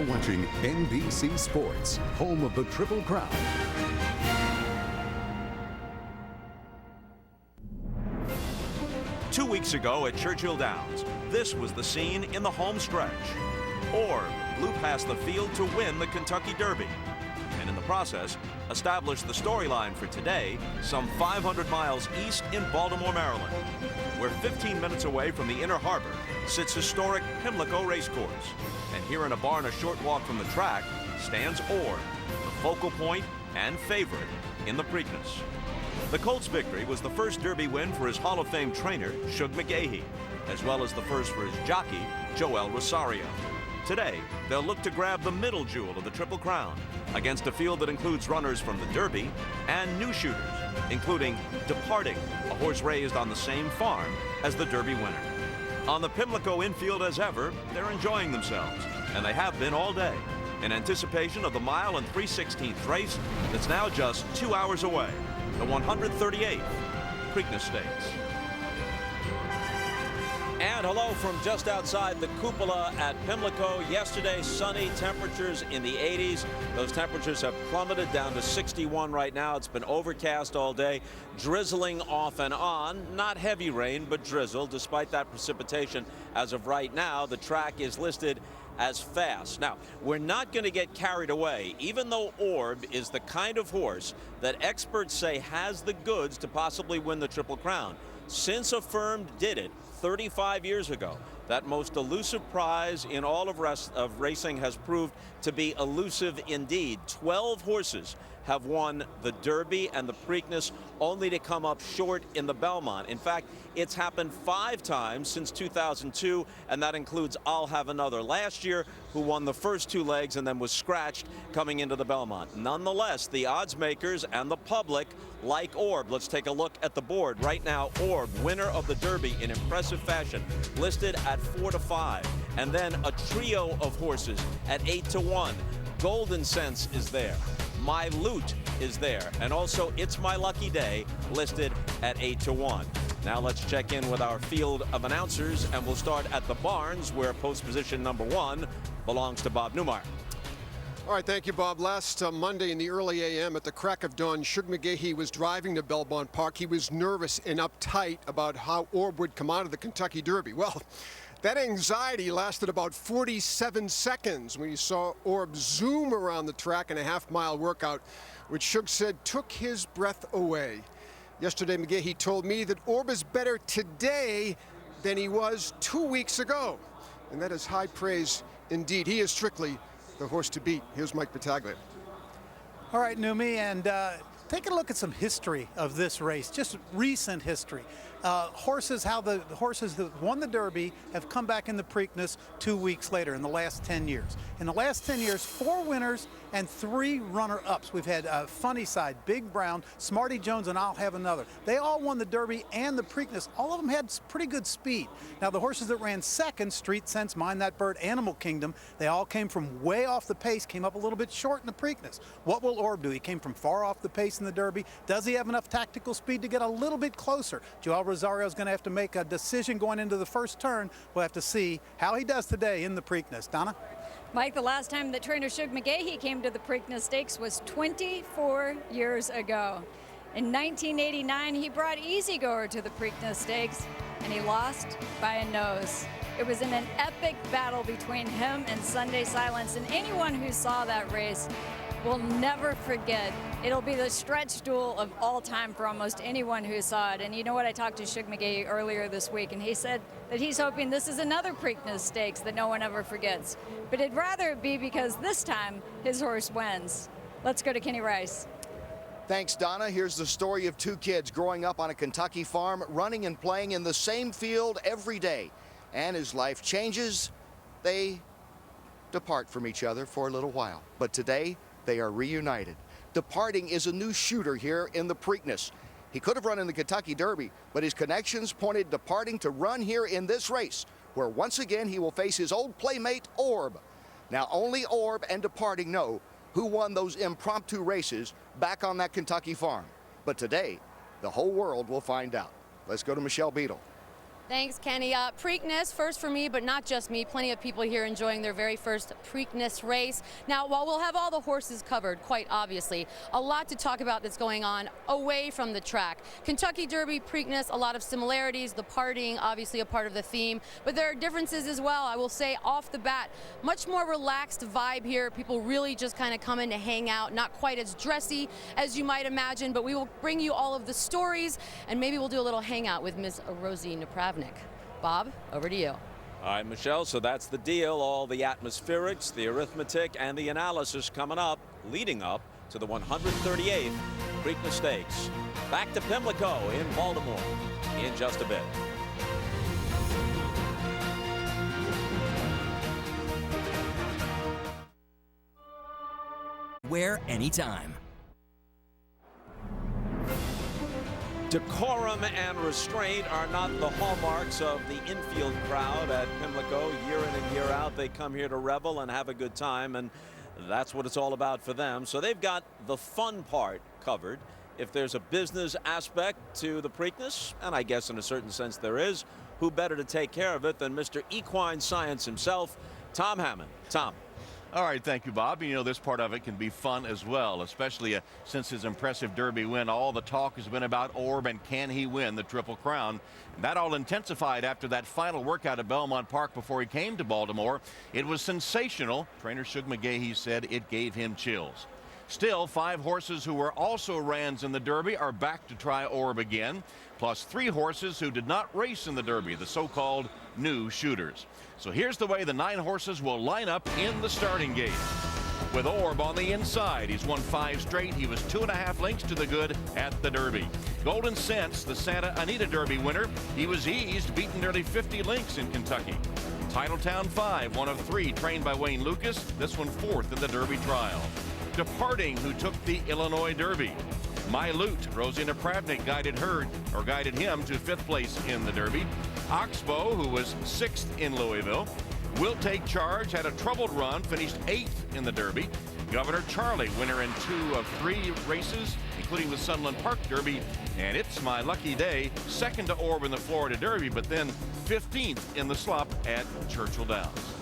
watching NBC Sports, home of the Triple Crown. Two weeks ago at Churchill Downs, this was the scene in the home stretch. Orb blew past the field to win the Kentucky Derby, and in the process, established the storyline for today, some 500 miles east in Baltimore, Maryland, where 15 minutes away from the Inner Harbor sits historic Pimlico Racecourse. And here in a barn a short walk from the track stands Orb, the focal point and favorite in the Preakness. The Colts victory was the first Derby win for his Hall of Fame trainer, Suge McGee, as well as the first for his jockey, Joel Rosario. Today, they'll look to grab the middle jewel of the Triple Crown against a field that includes runners from the Derby and new shooters, including Departing, a horse raised on the same farm as the Derby winner. On the Pimlico infield as ever, they're enjoying themselves, and they have been all day, in anticipation of the mile and 3/16 race that's now just 2 hours away, the 138th Preakness Stakes. And hello from just outside the cupola at Pimlico. Yesterday, sunny temperatures in the 80s. Those temperatures have plummeted down to 61 right now. It's been overcast all day, drizzling off and on. Not heavy rain, but drizzle. Despite that precipitation, as of right now, the track is listed as fast. Now, we're not going to get carried away, even though Orb is the kind of horse that experts say has the goods to possibly win the Triple Crown. Since Affirmed did it 35 years ago, that most elusive prize in all of racing has proved to be elusive indeed. 12 horses have won the Derby and the Preakness, only to come up short in the Belmont. In fact, it's happened 5 times since 2002, and that includes I'll Have Another last year, who won the first 2 legs and then was scratched coming into the Belmont. Nonetheless, the odds makers and the public like Orb. Let's take a look at the board. Right now, Orb, winner of the Derby in impressive fashion, listed at 4-5. And then a trio of horses at 8-1. Golden Sense is there. My Loot is there. And also It's My Lucky Day, listed at 8-1. Now let's check in with our field of announcers, and we'll start at the barns, where post position number 1 belongs to Bob Newmeyer. All right, thank you, Bob. Last Monday in the early a.m. at the crack of dawn, Suge McGee was driving to Belmont Park. He was nervous and uptight about how Orb would come out of the Kentucky Derby. Well, that anxiety lasted about 47 seconds when he saw Orb zoom around the track in a half-mile workout, which Suge said took his breath away. Yesterday, McGee told me that Orb is better today than he was 2 weeks ago. And that is high praise indeed. He is strictly the horse to beat. Here's Mike Battaglia. All right, Numi, and take a look at some history of this race, just recent history. How the horses that won the Derby have come back in the Preakness 2 weeks later in the last 10 years. In the last 10 years, 4 winners and 3 runner-ups. We've had Funny Side, Big Brown, Smarty Jones, and I'll Have Another. They all won the Derby and the Preakness. All of them had pretty good speed. Now, the horses that ran second, Street Sense, Mind That Bird, Animal Kingdom, they all came from way off the pace, came up a little bit short in the Preakness. What will Orb do? He came from far off the pace in the Derby. Does he have enough tactical speed to get a little bit closer? Joel Rosario is going to have to make a decision going into the first turn. We'll have to see how he does today in the Preakness. Donna? Mike, the last time that trainer Suge McGee came to the Preakness Stakes was 24 years ago. In 1989, he brought Easygoer to the Preakness Stakes, and he lost by a nose. It was in an epic battle between him and Sunday Silence, and anyone who saw that race will never forget. It'll be the stretch duel of all time for almost anyone who saw it. And you know what? I talked to Suge McGee earlier this week, and he said that he's hoping this is another Preakness Stakes that no one ever forgets. But it'd rather it be because this time his horse wins. Let's go to Kenny Rice. Thanks, Donna. Here's the story of 2 kids growing up on a Kentucky farm, running and playing in the same field every day. And as life changes, they depart from each other for a little while. But today, they are reunited. Departing is a new shooter here in the Preakness. He could have run in the Kentucky Derby, but his connections pointed Departing to run here in this race, where once again he will face his old playmate, Orb. Now, only Orb and Departing know who won those impromptu races back on that Kentucky farm. But today, the whole world will find out. Let's go to Michelle Beadle. Thanks, Kenny. Preakness, first for me, but not just me. Plenty of people here enjoying their very first Preakness race. Now, while we'll have all the horses covered, quite obviously, a lot to talk about that's going on away from the track. Kentucky Derby, Preakness, a lot of similarities. The partying, obviously a part of the theme, but there are differences as well. I will say off the bat, much more relaxed vibe here. People really just kind of come in to hang out, not quite as dressy as you might imagine, but we will bring you all of the stories, and maybe we'll do a little hangout with Ms. Rosie Napravnik. Bob, over to you. All right, Michelle, so that's the deal. All the atmospherics, the arithmetic, and the analysis coming up, leading up to the 138th Preakness Stakes. Back to Pimlico in Baltimore in just a bit. Where, anytime. Decorum and restraint are not the hallmarks of the infield crowd at Pimlico. Year in and year out, they come here to revel and have a good time, and that's what it's all about for them. So they've got the fun part covered. If there's a business aspect to the Preakness, and I guess in a certain sense there is, who better to take care of it than Mr. Equine Science himself, Tom Hammond. Tom. All right, thank you, Bob. You know, this part of it can be fun as well, especially since his impressive Derby win. All the talk has been about Orb and can he win the Triple Crown. And that all intensified after that final workout at Belmont Park before he came to Baltimore. It was sensational. Trainer Suge McGee said it gave him chills. Still, 5 horses who were also Rans in the Derby are back to try Orb again, plus 3 horses who did not race in the Derby, the so-called new shooters. So here's the way the 9 horses will line up in the starting gate. With Orb on the inside, he's won 5 straight. He was 2.5 lengths to the good at the Derby. Golden Sense, the Santa Anita Derby winner, he was eased, beaten nearly 50 lengths in Kentucky. Titletown 5, one of 3, trained by Wayne Lukas. This one 4th in the Derby trial. Departing, who took the Illinois Derby. My Loot, Rosie Napravnik guided him to 5th place in the Derby. Oxbow, who was 6th in Louisville. Will Take Charge, had a troubled run, finished 8th in the Derby. Governor Charlie, winner in 2 of 3 races, including the Sunland Park Derby. And It's My Lucky Day, 2nd to Orb in the Florida Derby, but then 15th in the slop at Churchill Downs.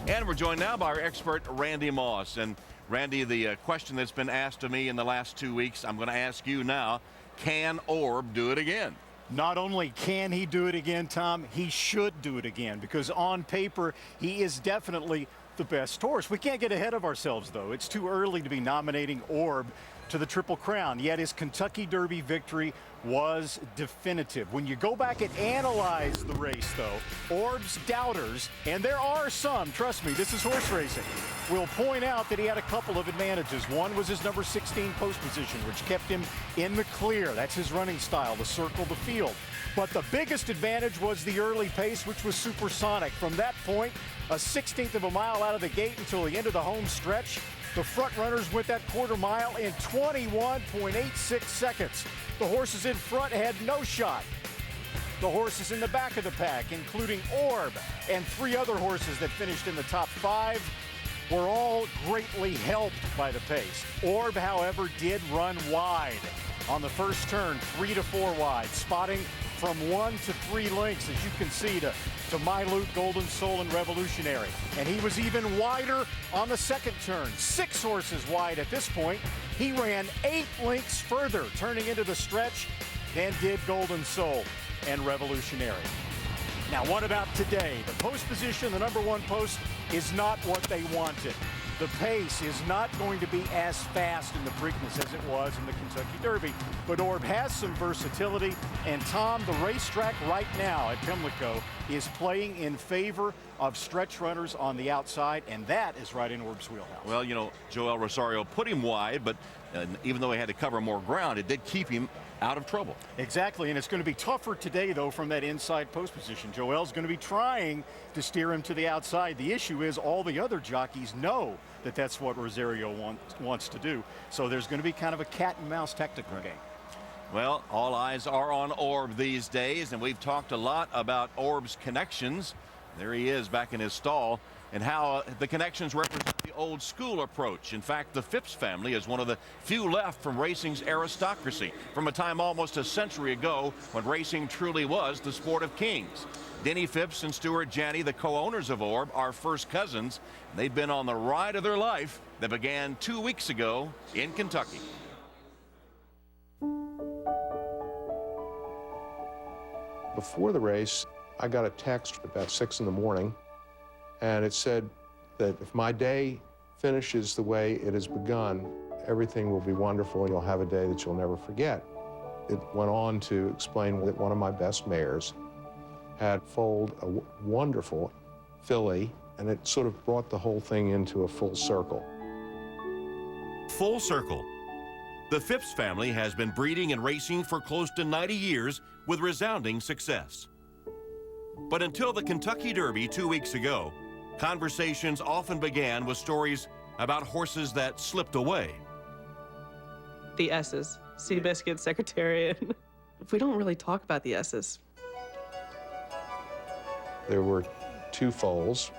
And we're joined now by our expert, Randy Moss. And Randy, the question that's been asked of me in the last 2 weeks, I'm going to ask you now, can Orb do it again? Not only can he do it again, Tom, he should do it again, because on paper, he is definitely the best horse. We can't get ahead of ourselves, though. It's too early to be nominating Orb to the Triple Crown, yet his Kentucky Derby victory was definitive. When you go back and analyze the race, though, Orb's doubters, and there are some, trust me, this is horse racing, will point out that he had a couple of advantages. One was his number 16 post position, which kept him in the clear. That's his running style, to circle the field. But the biggest advantage was the early pace, which was supersonic. From that point, a 16th of a mile out of the gate until the end of the home stretch, the front runners went that quarter mile in 21.86 seconds. The horses in front had no shot. The horses in the back of the pack, including Orb and 3 other horses that finished in the top 5, were all greatly helped by the pace. Orb, however, did run wide. On the first turn, 3 to 4 wide, spotting from 1 to 3 lengths, as you can see, to My Loot, Golden Soul, and Revolutionary. And he was even wider on the second turn, 6 horses wide at this point. He ran 8 lengths further, turning into the stretch, than did Golden Soul and Revolutionary. Now, what about today? The post position, the number 1 post, is not what they wanted. The pace is not going to be as fast in the Preakness as it was in the Kentucky Derby, but Orb has some versatility, and Tom, the racetrack right now at Pimlico is playing in favor of stretch runners on the outside, and that is right in Orb's wheelhouse. Well, you know, Joel Rosario put him wide, but even though he had to cover more ground, it did keep him out of trouble. Exactly, and it's going to be tougher today, though, from that inside post position. Joel's going to be trying to steer him to the outside. The issue is all the other jockeys know that that's what Rosario wants to do. So there's going to be kind of a cat and mouse tactical game. Well, all eyes are on Orb these days, and we've talked a lot about Orb's connections. There he is back in his stall, and how the connections represent the The old school approach. In fact, the Fipps family is one of the few left from racing's aristocracy, from a time almost a century ago when racing truly was the sport of kings. Denny Fipps and Stuart Janney, the co-owners of Orb, are first cousins. They've been on the ride of their life that began 2 weeks ago in Kentucky. Before the race, I got a text about 6 in the morning, and it said that if my day finishes the way it has begun, everything will be wonderful and you'll have a day that you'll never forget. It went on to explain that one of my best mares had foaled a wonderful filly, and it sort of brought the whole thing into a full circle. Full circle. The Fipps family has been breeding and racing for close to 90 years with resounding success. But until the Kentucky Derby 2 weeks ago, conversations often began with stories about horses that slipped away. The S's, Seabiscuit, Secretariat. We don't really talk about the S's. There were 2 foals.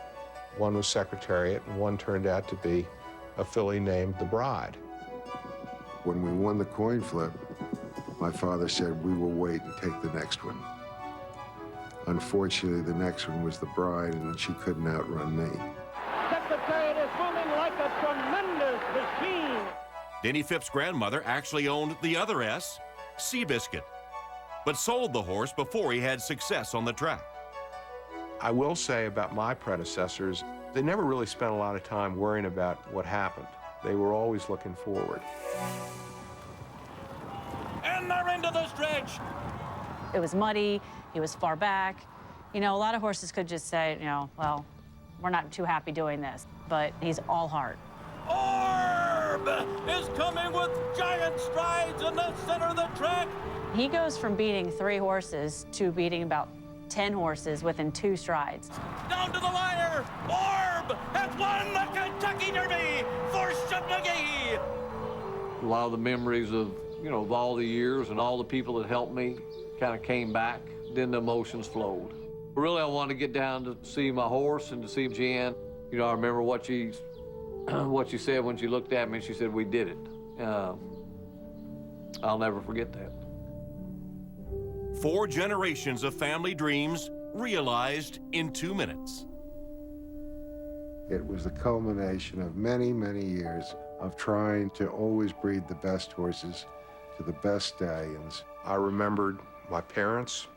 One was Secretariat, and one turned out to be a filly named the Bride. When we won the coin flip, my father said, we will wait and take the next one. Unfortunately, the next one was the Bride, and she couldn't outrun me. Secretariat is moving like a tremendous machine. Denny Fipps' grandmother actually owned the other S, Seabiscuit, but sold the horse before he had success on the track. I will say about my predecessors, they never really spent a lot of time worrying about what happened. They were always looking forward. And they're into the stretch. It was muddy, he was far back. You know, a lot of horses could just say, you know, well, we're not too happy doing this, but he's all heart. Orb is coming with giant strides in the center of the track. He goes from beating 3 horses to beating about 10 horses within 2 strides. Down to the wire. Orb has won the Kentucky Derby for Suge McGee. A lot of the memories of, you know, of all the years and all the people that helped me kind of came back. Then the emotions flowed. Really, I wanted to get down to see my horse and to see Jan. You know, I remember what she said when she looked at me and she said, we did it. I'll never forget that. 4 generations of family dreams realized in 2 minutes. It was the culmination of many, many years of trying to always breed the best horses to the best stallions. I remembered my parents,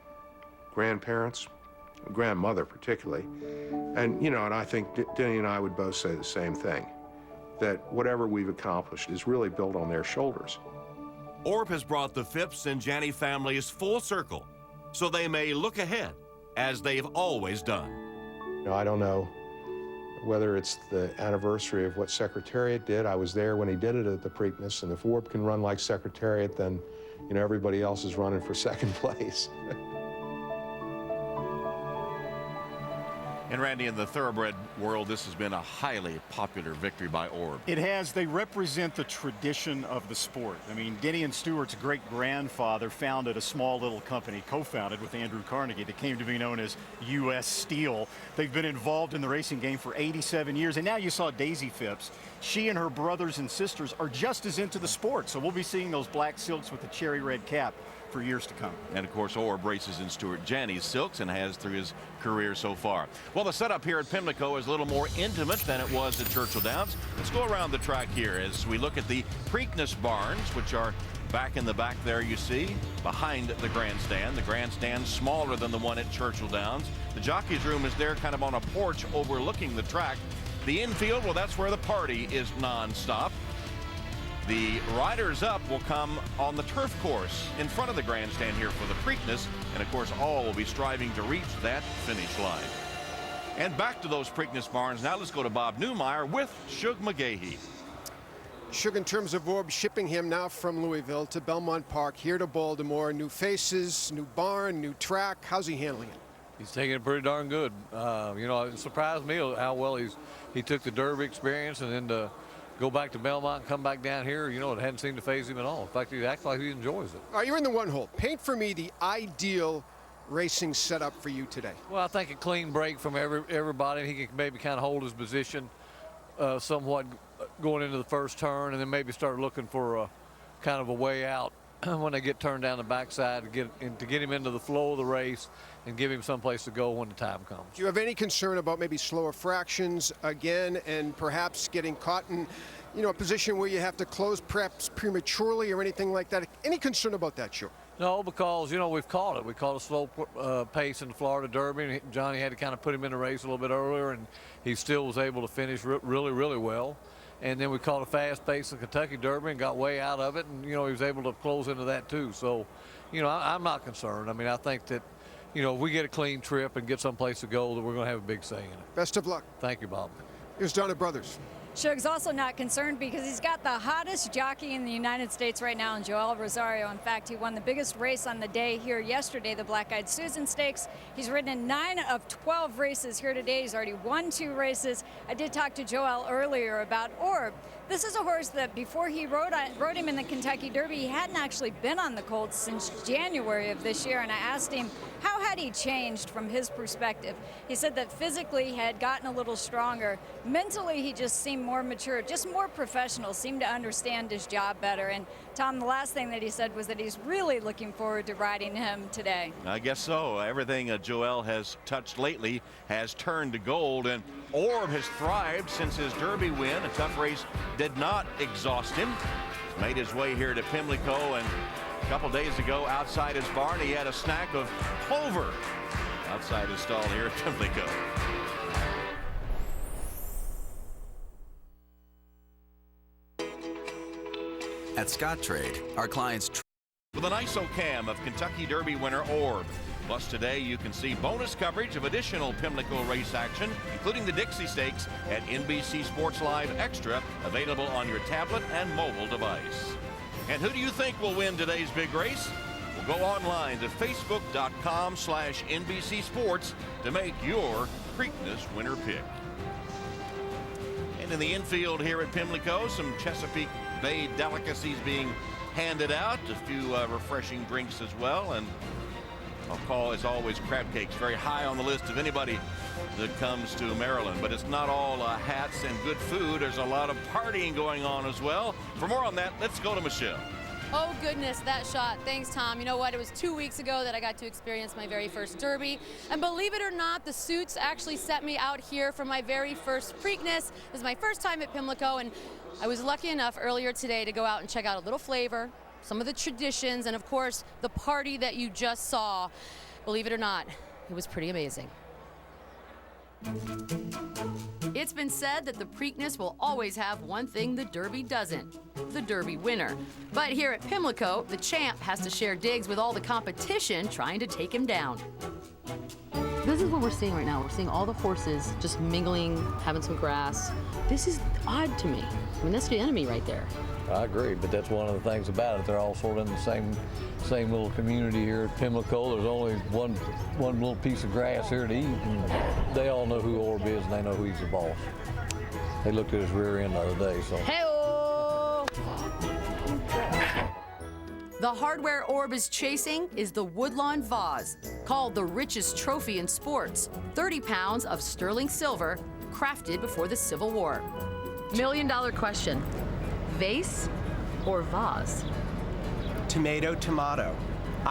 grandparents, grandmother particularly, and, you know, and I think Denny and I would both say the same thing, that whatever we've accomplished is really built on their shoulders. Orb has brought the Fipps and Janney families full circle, so they may look ahead, as they've always done. You know, I don't know whether it's the anniversary of what Secretariat did. I was there when he did it at the Preakness, and if Orb can run like Secretariat, then, you know, everybody else is running for second place. And Randy, in the thoroughbred world, this has been a highly popular victory by Orb. It has. They represent the tradition of the sport. I mean, Denny and Stewart's great-grandfather founded a small little company, co-founded with Andrew Carnegie, that came to be known as U.S. Steel. They've been involved in the racing game for 87 years, and now you saw Daisy Fipps. She and her brothers and sisters are just as into the sport, so we'll be seeing those black silks with the cherry red cap for years to come. And of course, Orb races in Stuart Janney's silks and has through his career so far. Well, the setup here at Pimlico is a little more intimate than it was at Churchill Downs. Let's go around the track here as we look at the Preakness barns, which are back in the back there, you see, behind the grandstand. The grandstand smaller than the one at Churchill Downs. The jockey's room is there kind of on a porch overlooking the track. The infield, well, that's where the party is non-stop. The riders up will come on the turf course in front of the grandstand here for the Preakness, and of course all will be striving to reach that finish line. And back to those Preakness barns. Now let's go to Bob Newmeyer with Suge McGee. Suge, in terms of Orb, shipping him now from Louisville to Belmont Park, here to Baltimore, new faces, new barn, new track. How's he handling it? He's taking it pretty darn good. You know, it surprised me how well he took the Derby experience, and then to go back to Belmont and come back down here, you know, it hadn't seemed to faze him at all. In fact, he acts like he enjoys it. All right, you're in the one hole. Paint for me the ideal racing setup for you today. Well, I think a clean break from everybody. He can maybe kind of hold his position. somewhat going into the first turn, and then maybe start looking for a kind of a way out when they get turned down the backside to get him into the flow of the race and give him someplace to go when the time comes. Do you have any concern about maybe slower fractions again and perhaps getting caught in, a position where you have to close perhaps prematurely or anything like that? Any concern about that, Joe? No, because, we've caught it. We caught a slow pace in the Florida Derby, and Johnny had to kind of put him in the race a little bit earlier, and he still was able to finish really, really well. And then we caught a fast pace in the Kentucky Derby and got way out of it, and, he was able to close into that too. So, I'm not concerned. I mean, I think that, if we get a clean trip and get someplace to go, that we're going to have a big say in it. Best of luck. Thank you, Bob. Here's Donna Brothers. Suge's also not concerned because he's got the hottest jockey in the United States right now in Joel Rosario. In fact, he won the biggest race on the day here yesterday, the Black-Eyed Susan Stakes. He's ridden in 9 of 12 races here today. He's already won 2 races. I did talk to Joel earlier about Orb. This is a horse that before he rode him in the Kentucky Derby, he hadn't actually been on the colts since January of this year, and I asked him how had he changed from his perspective. He said that physically he had gotten a little stronger. Mentally, he just seemed more mature, just more professional, seemed to understand his job better. And Tom, the last thing that he said was that he's really looking forward to riding him today. I guess so. Everything Joel has touched lately has turned to gold, and Orb has thrived since his Derby win. A tough race did not exhaust him. He's made his way here to Pimlico, and a couple days ago outside his barn he had a snack of clover outside his stall here at Pimlico. At Scottrade, our clients with an ISO cam of Kentucky Derby winner Orb. Plus today you can see bonus coverage of additional Pimlico race action, including the Dixie Stakes at NBC Sports Live Extra, available on your tablet and mobile device. And who do you think will win today's big race? Well, go online to facebook.com/NBC Sports to make your Preakness winner pick. And in the infield here at Pimlico, some Chesapeake Bay delicacies being handed out, a few refreshing drinks as well, and I'll call, as always, crab cakes very high on the list of anybody that comes to Maryland. But it's not all hats and good food. There's a lot of partying going on as well. For more on that, let's go to Michelle. Oh goodness, that shot. Thanks, Tom. You know what? It was 2 weeks ago that I got to experience my very first Derby. And believe it or not, the suits actually set me out here for my very first Preakness. This is my first time at Pimlico, and I was lucky enough earlier today to go out and check out a little flavor, some of the traditions, and of course, the party that you just saw. Believe it or not, it was pretty amazing. It's been said that the Preakness will always have one thing the Derby doesn't, the Derby winner. But here at Pimlico, the champ has to share digs with all the competition trying to take him down. This is what we're seeing right now. We're seeing all the horses just mingling, having some grass. This is odd to me. I mean, that's the enemy right there. I agree, but that's one of the things about it. They're all sort of in the same little community here at Pimlico. There's only one little piece of grass here to eat, and they all know who Orb is, and they know who he's the boss. They looked at his rear end the other day, so. Hey-oh! The hardware Orb is chasing is the Woodlawn Vase, called the richest trophy in sports. 30 pounds of sterling silver, crafted before the Civil War. $1 million question. Vase or vase? Tomato, tomato.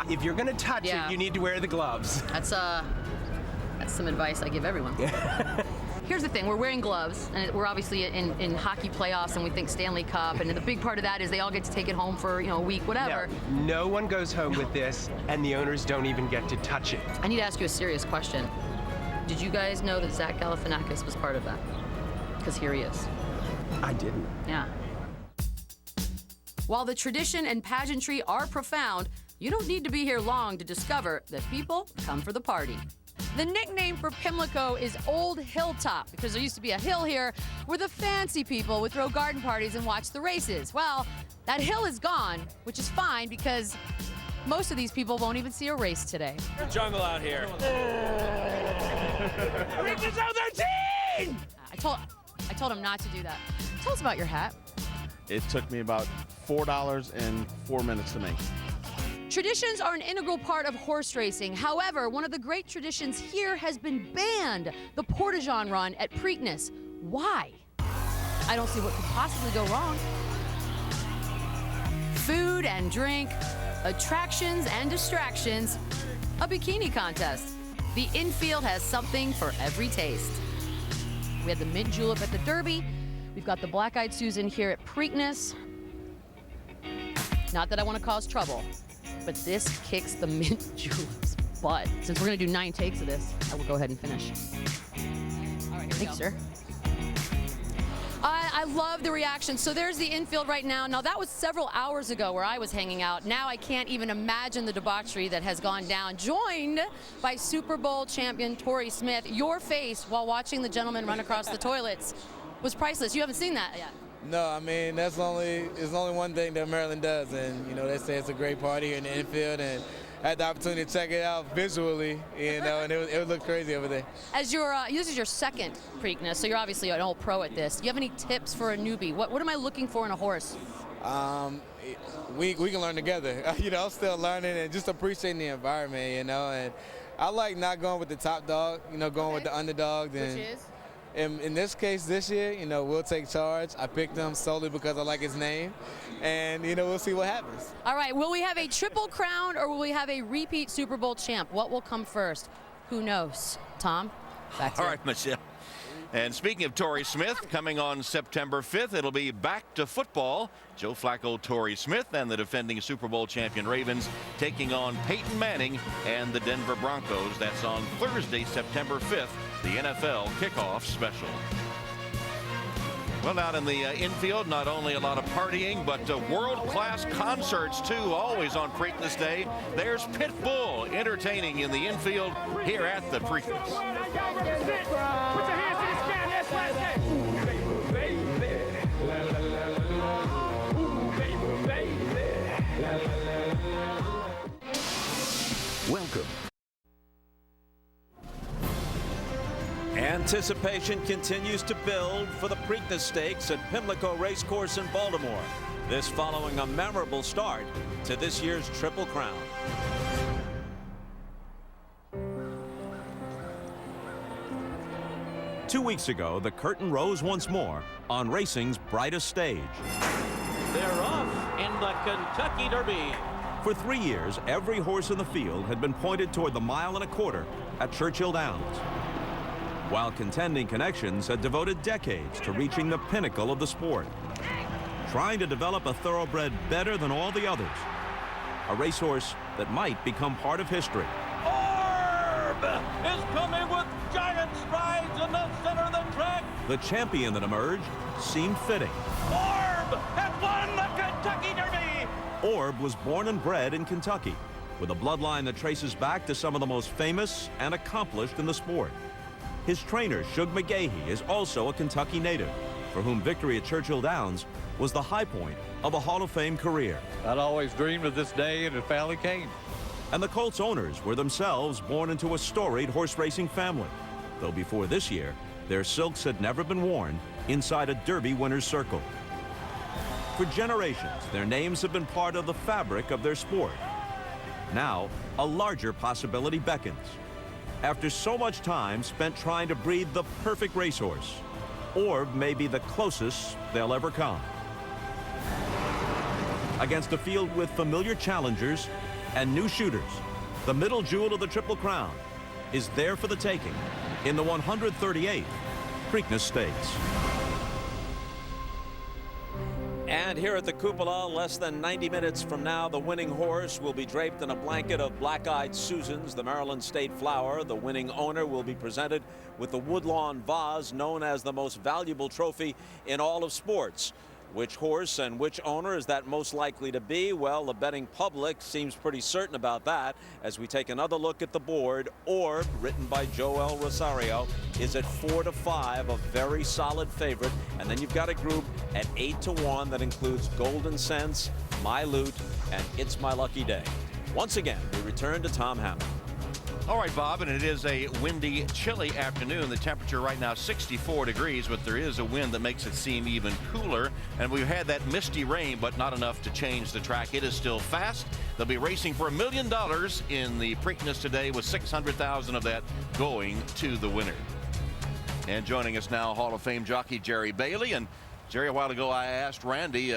If you're gonna touch it, you need to wear the gloves. That's some advice I give everyone. Here's the thing, we're wearing gloves, and we're obviously in hockey playoffs, and we think Stanley Cup, and the big part of that is they all get to take it home for, a week, whatever. No one goes home with this, and the owners don't even get to touch it. I need to ask you a serious question. Did you guys know that Zach Galifianakis was part of that? Because here he is. I didn't. Yeah. While the tradition and pageantry are profound, you don't need to be here long to discover that people come for the party. The nickname for Pimlico is Old Hilltop because there used to be a hill here where the fancy people would throw garden parties and watch the races. Well, that hill is gone, which is fine because most of these people won't even see a race today. Jungle out here. Preakness 013! I told him not to do that. Tell us about your hat. It took me about $4 and 4 minutes to make. Traditions are an integral part of horse racing. However, one of the great traditions here has been banned, the Portageon Run at Preakness. Why? I don't see what could possibly go wrong. Food and drink, attractions and distractions, a bikini contest. The infield has something for every taste. We had the mint julep at the Derby. We've got the black-eyed Susan here at Preakness. Not that I want to cause trouble, but this kicks the mint julep's butt. Since we're going to do 9 takes of this, I will go ahead and finish. All right, here we go. Thank you, sir. I love the reaction. So there's the infield right now. Now, that was several hours ago where I was hanging out. Now I can't even imagine the debauchery that has gone down. Joined by Super Bowl champion Torrey Smith. Your face while watching the gentleman run across the toilets was priceless. You haven't seen that yet. No, I mean, it's only one thing that Maryland does, and you know, they say it's a great party here in the infield, and I had the opportunity to check it out visually, you know, and it would look crazy over there. As your this is your second Preakness, so you're obviously an old pro at this. Do you have any tips for a newbie? What am I looking for in a horse? We can learn together. You know, I'm still learning and just appreciating the environment, you know, and I like not going with the top dog, you know, going with the underdog. Which is? In this case, this year, you know, we'll take charge. I picked him solely because I like his name, and, you know, we'll see what happens. All right, will we have a triple crown or will we have a repeat Super Bowl champ? What will come first? Who knows? Tom, back to you. All right, Michelle. And speaking of Torrey Smith, coming on September 5th, it'll be back to football. Joe Flacco, Torrey Smith, and the defending Super Bowl champion Ravens taking on Peyton Manning and the Denver Broncos. That's on Thursday, September 5th, the NFL kickoff special. Well, out in the infield, not only a lot of partying, but world-class concerts, too, always on Preakness Day. There's Pitbull entertaining in the infield here at the Preakness. Welcome. Anticipation continues to build for the Preakness Stakes at Pimlico Racecourse in Baltimore. This following a memorable start to this year's Triple Crown. Two weeks ago, the curtain rose once more on racing's brightest stage. They're off in the Kentucky Derby. For 3 years, every horse in the field had been pointed toward the 1.25 miles at Churchill Downs, while Contending Connections had devoted decades to reaching the pinnacle of the sport, trying to develop a thoroughbred better than all the others, a racehorse that might become part of history. Orb is coming with giant strides in the center of the track. The champion that emerged seemed fitting. Orb has won the Kentucky Derby. Orb was born and bred in Kentucky, with a bloodline that traces back to some of the most famous and accomplished in the sport. His trainer, Suge McGee, is also a Kentucky native, for whom victory at Churchill Downs was the high point of a Hall of Fame career. I'd always dreamed of this day, and it finally came. And the Colts owners were themselves born into a storied horse racing family, though before this year, their silks had never been worn inside a Derby winner's circle. For generations, their names have been part of the fabric of their sport. Now, a larger possibility beckons. After so much time spent trying to breed the perfect racehorse, Orb may be the closest they'll ever come. Against a field with familiar challengers and new shooters, the middle jewel of the Triple Crown is there for the taking in the 138th Preakness Stakes. And here at the Cupola, less than 90 minutes from now, the winning horse will be draped in a blanket of black-eyed Susans, the Maryland State flower. The winning owner will be presented with the Woodlawn vase, known as the most valuable trophy in all of sports. Which horse and which owner is that most likely to be? Well, the betting public seems pretty certain about that. As we take another look at the board, Orb, written by Joel Rosario, is at 4-5, a very solid favorite. And then you've got a group at 8-1 that includes Golden Sense, My Loot, and It's My Lucky Day. Once again, we return to Tom Hammond. All right, Bob, and it is a windy, chilly afternoon. The temperature right now 64 degrees, but there is a wind that makes it seem even cooler. And we've had that misty rain, but not enough to change the track. It is still fast. They'll be racing for $1 million in the Preakness today, with $600,000 of that going to the winner. And joining us now, Hall of Fame jockey Jerry Bailey. And Jerry, a while ago I asked Randy,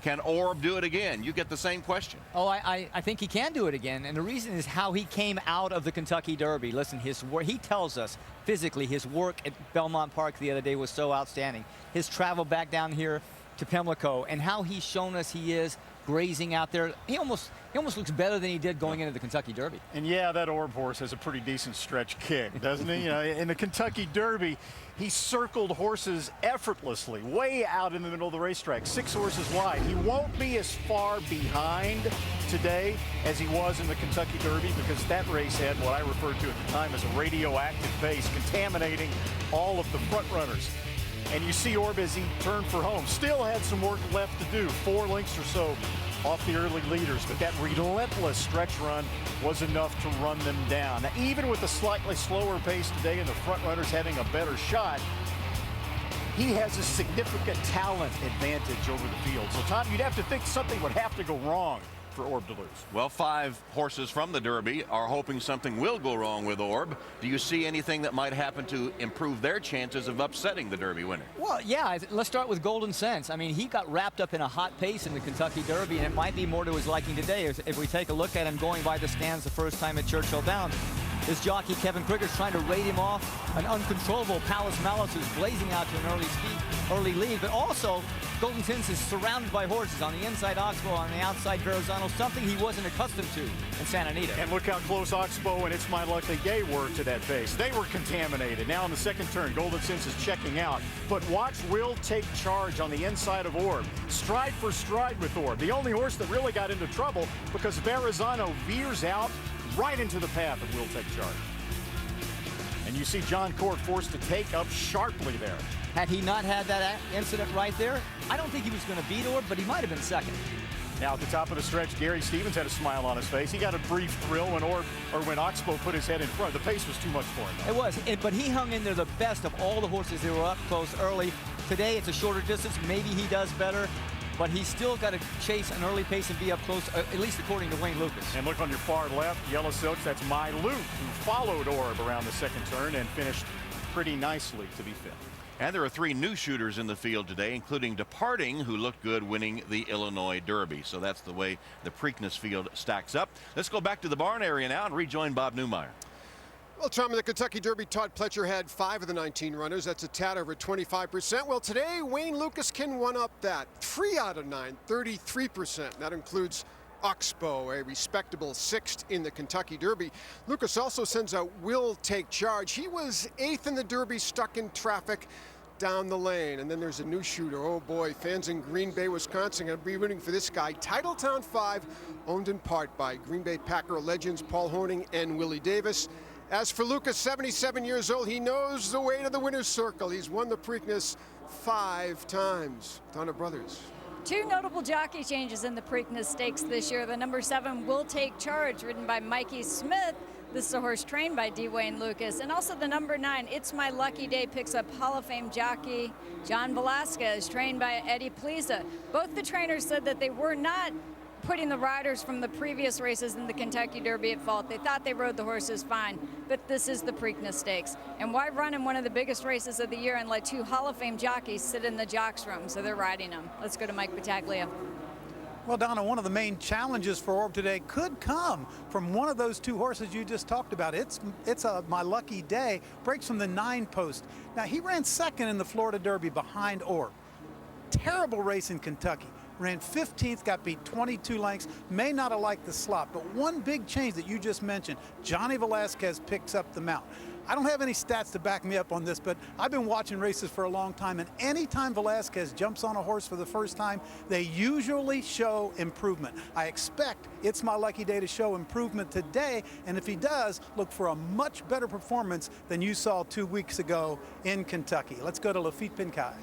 can Orb do it again? You get the same question. Oh, I think he can do it again, and the reason is how he came out of the Kentucky Derby. Listen, his work, he tells us physically his work at Belmont Park the other day was so outstanding. His travel back down here to Pimlico and how he's shown us he is grazing out there. He almost looks better than he did going into the Kentucky Derby. And yeah, that Orb horse has a pretty decent stretch kick, doesn't he? You know, in the Kentucky Derby, he circled horses effortlessly, way out in the middle of the racetrack, 6 horses wide. He won't be as far behind today as he was in the Kentucky Derby because that race had what I referred to at the time as a radioactive base, contaminating all of the front runners. And you see Orb as he turned for home. Still had some work left to do, 4 lengths or so off the early leaders, but that relentless stretch run was enough to run them down. Now, even with a slightly slower pace today and the front runners having a better shot, he has a significant talent advantage over the field. So, Tom, you'd have to think something would have to go wrong for Orb to lose. Well, 5 horses from the Derby are hoping something will go wrong with Orb. Do you see anything that might happen to improve their chances of upsetting the Derby winner? Well, yeah, let's start with Golden Sense. I mean, he got wrapped up in a hot pace in the Kentucky Derby, and it might be more to his liking today. If we take a look at him going by the stands the first time at Churchill Downs, this jockey, Kevin Krieger's trying to raid him off. An uncontrollable Palace Malice who's blazing out to an early lead, but also Golden Sense is surrounded by horses on the inside Oxbow, on the outside Verrazano, something he wasn't accustomed to in Santa Anita. And look how close Oxbow and It's My Lucky Day were to that pace. They were contaminated. Now in the second turn, Golden Sense is checking out. But watch Will Take Charge on the inside of Orb. Stride for stride with Orb. The only horse that really got into trouble because Verrazano veers out right into the path of Will Take Charge. And you see John Court forced to take up sharply there. Had he not had that incident right there, I don't think he was going to beat Orb, but he might have been second. Now at the top of the stretch, Gary Stevens had a smile on his face. He got a brief thrill when Oxbow put his head in front. The pace was too much for him, though. It was, but he hung in there the best of all the horses that were up close early. Today it's a shorter distance. Maybe he does better, but he's still got to chase an early pace and be up close, at least according to Wayne Lukas. And look on your far left, Yellow Silks, that's My Luke, who followed Orb around the second turn and finished pretty nicely to be fifth. And there are 3 new shooters in the field today, including Departing, who looked good winning the Illinois Derby. So that's the way the Preakness field stacks up. Let's go back to the barn area now and rejoin Bob Newmeyer. Well, Tom, in the Kentucky Derby, Todd Pletcher had 5 of the 19 runners. That's a tad over 25%. Well, today, Wayne Lukas can one up that. 3 out of 9, 33%. That includes Oxbow, a respectable 6th in the Kentucky Derby. Lukas also sends out Will Take Charge. He was 8th in the Derby, stuck in traffic down the lane. And then there's a new shooter. Oh boy, fans in Green Bay, Wisconsin are going to be rooting for this guy. Titletown 5, owned in part by Green Bay Packer legends Paul Hornung and Willie Davis. As for Lukas, 77 years old, he knows the way to the winner's circle. He's won the Preakness 5 times. Donna Brothers. 2 notable jockey changes in the Preakness Stakes this year. The number 7 Will Take Charge, ridden by Mikey Smith. This is a horse trained by D. Wayne Lukas. And also the number 9, It's My Lucky Day, picks up Hall of Fame jockey John Velasquez, trained by Eddie Pliza. Both the trainers said that they were not putting the riders from the previous races in the Kentucky Derby at fault. They thought they rode the horses fine, but this is the Preakness Stakes. And why run in one of the biggest races of the year and let 2 Hall of Fame jockeys sit in the jocks room? So they're riding them. Let's go to Mike Battaglia. Well, Donna, one of the main challenges for Orb today could come from one of those 2 horses you just talked about. It's My Lucky Day, breaks from the 9 post. Now, he ran 2nd in the Florida Derby behind Orb. Terrible race in Kentucky. Ran 15th, got beat 22 lengths, may not have liked the slot, but one big change that you just mentioned, Johnny Velasquez picks up the mount. I don't have any stats to back me up on this, but I've been watching races for a long time, and anytime Velasquez jumps on a horse for the first time, they usually show improvement. I expect It's My Lucky Day to show improvement today, and if he does, look for a much better performance than you saw 2 weeks ago in Kentucky. Let's go to Lafitte Pinkai.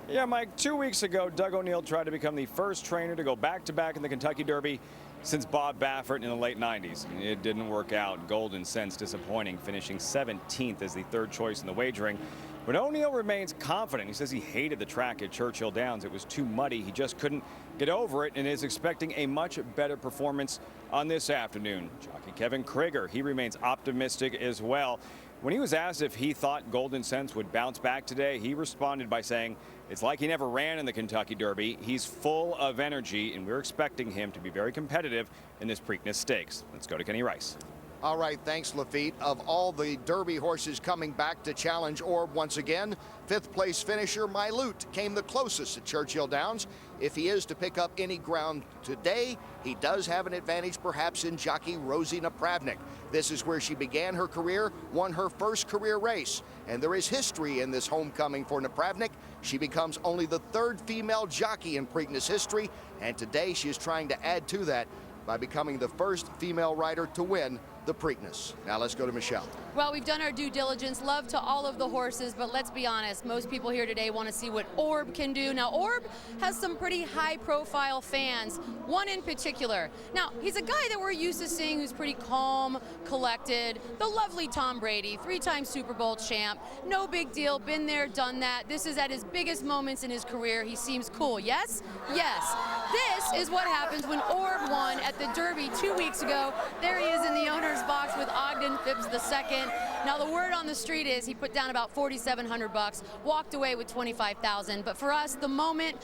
Yeah, Mike, 2 weeks ago, Doug O'Neill tried to become the first trainer to go back-to-back in the Kentucky Derby since Bob Baffert in the late 90s. It didn't work out. Golden Sense disappointing, finishing 17th as the 3rd choice in the wagering. But O'Neill remains confident. He says he hated the track at Churchill Downs. It was too muddy. He just couldn't get over it and is expecting a much better performance on this afternoon. Jockey Kevin Krieger, he remains optimistic as well. When he was asked if he thought Golden Sense would bounce back today, he responded by saying, "It's like he never ran in the Kentucky Derby. He's full of energy, and we're expecting him to be very competitive in this Preakness Stakes." Let's go to Kenny Rice. All right, thanks, Lafitte. Of all the Derby horses coming back to challenge Orb once again, 5th place finisher Mylute came the closest at Churchill Downs. If he is to pick up any ground today, he does have an advantage perhaps in jockey Rosie Napravnik. This is where she began her career, won her first career race, and there is history in this homecoming for Napravnik. She becomes only the 3rd female jockey in Preakness history, and today she is trying to add to that by becoming the 1st female rider to win the Preakness. Now let's go to Michelle. Well, we've done our due diligence. Love to all of the horses, but let's be honest, most people here today want to see what Orb can do. Now, Orb has some pretty high-profile fans, one in particular. Now, he's a guy that we're used to seeing who's pretty calm, collected. The lovely Tom Brady, 3-time Super Bowl champ. No big deal, been there, done that. This is at his biggest moments in his career. He seems cool, yes? Yes. This is what happens when Orb won at the Derby 2 weeks ago. There he is in the owner's box with Ogden Fipps II. Now the word on the street is he put down about $4,700, walked away with $25,000. But for us, the moment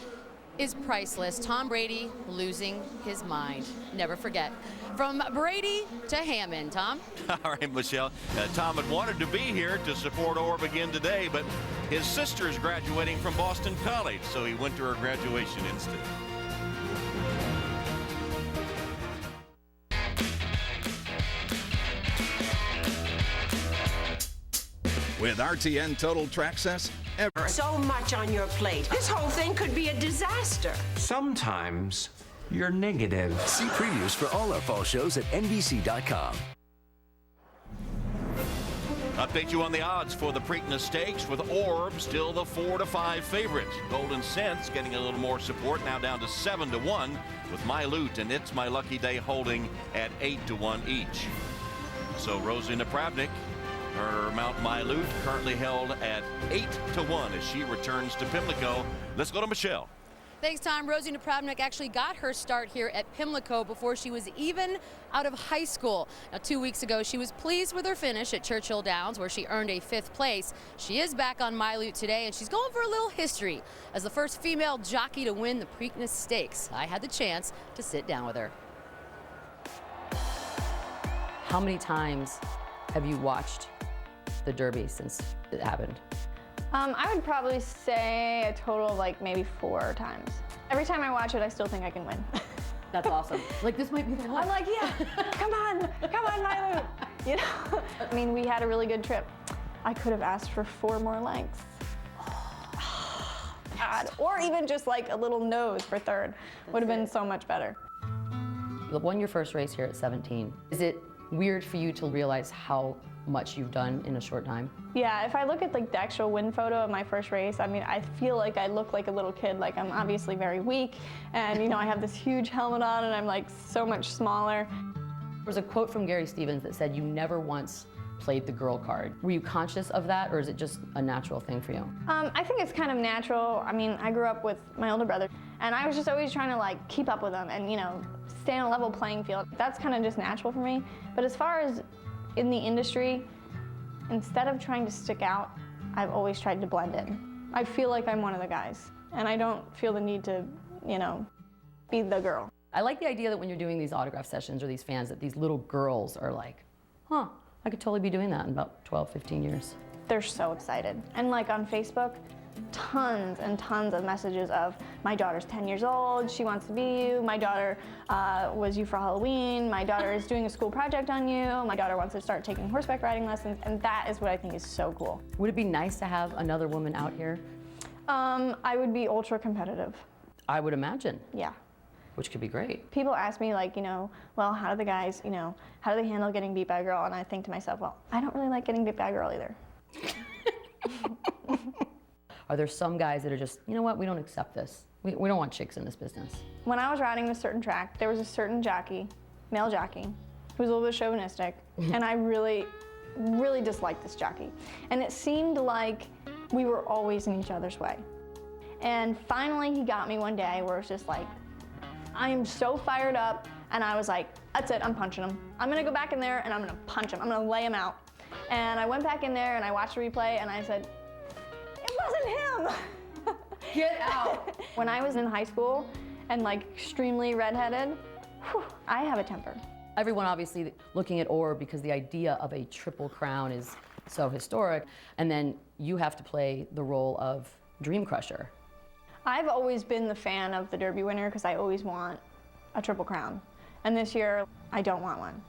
is priceless. Tom Brady losing his mind. Never forget. From Brady to Hammond, Tom. All right, Michelle. Tom had wanted to be here to support Orb again today, but his sister is graduating from Boston College, so he went to her graduation instead. With RTN Total Traccess, so much on your plate. This whole thing could be a disaster. Sometimes you're negative. See previews for all our fall shows at NBC.com. Update you on the odds for the Preakness Stakes with Orb still the 4-5 favorite. Golden Sense getting a little more support, now down to 7-1 with Mylute and It's My Lucky Day holding at 8-1 each. So Rosie Napravnik, her Mount Mylute currently held at 8-1 as she returns to Pimlico. Let's go to Michelle. Thanks, Tom. Rosie Napravnik actually got her start here at Pimlico before she was even out of high school. Now, 2 weeks ago, she was pleased with her finish at Churchill Downs, where she earned a 5th place. She is back on Mylute today, and she's going for a little history as the first female jockey to win the Preakness Stakes. I had the chance to sit down with her. How many times have you watched the Derby since it happened? I would probably say a total of like maybe 4 times. Every time I watch it, I still think I can win. That's awesome. Like, this might be the one. I'm like, yeah, come on, Mylute. You know, I mean, we had a really good trip. I could have asked for 4 more lengths. God. Or even just like a little nose for 3rd. Would have been so much better. You won your first race here at 17. Is it weird for you to realize how much you've done in a short time? Yeah, if I look at like the actual win photo of my first race, I mean, I feel like I look like a little kid. Like, I'm obviously very weak, and you know, I have this huge helmet on, and I'm like so much smaller. There was a quote from Gary Stevens that said, "You never once played the girl card." Were you conscious of that, or is it just a natural thing for you? I think it's kind of natural. I mean, I grew up with my older brother, and I was just always trying to like keep up with him and, you know, stay on a level playing field. That's kind of just natural for me. But as far as in the industry, instead of trying to stick out, I've always tried to blend in. I feel like I'm one of the guys, and I don't feel the need to, you know, be the girl. I like the idea that when you're doing these autograph sessions or these fans, that these little girls are like, huh, I could totally be doing that in about 12, 15 years. They're so excited. And like on Facebook, tons and tons of messages of, my daughter's 10 years old, she wants to be you, my daughter was you for Halloween, my daughter is doing a school project on you, my daughter wants to start taking horseback riding lessons, and that is what I think is so cool. Would it be nice to have another woman out here? I would be ultra competitive. I would imagine. Yeah. Which could be great. People ask me like, you know, well, how do the guys, you know, how do they handle getting beat by a girl? And I think to myself, well, I don't really like getting beat by a girl either. Are there some guys that are just, you know what, we don't accept this. We don't want chicks in this business. When I was riding a certain track, there was a certain jockey, male jockey, who was a little bit chauvinistic, and I really, really disliked this jockey. And it seemed like we were always in each other's way. And finally he got me one day where it's just like, I am so fired up, and I was like, that's it, I'm punching him. I'm gonna go back in there and I'm gonna punch him. I'm gonna lay him out. And I went back in there and I watched the replay and I said, it wasn't him. Get out. When I was in high school and like extremely redheaded, I have a temper. Everyone obviously looking at Orb because the idea of a Triple Crown is so historic. And then you have to play the role of Dream Crusher. I've always been the fan of the Derby winner because I always want a Triple Crown. And this year, I don't want one.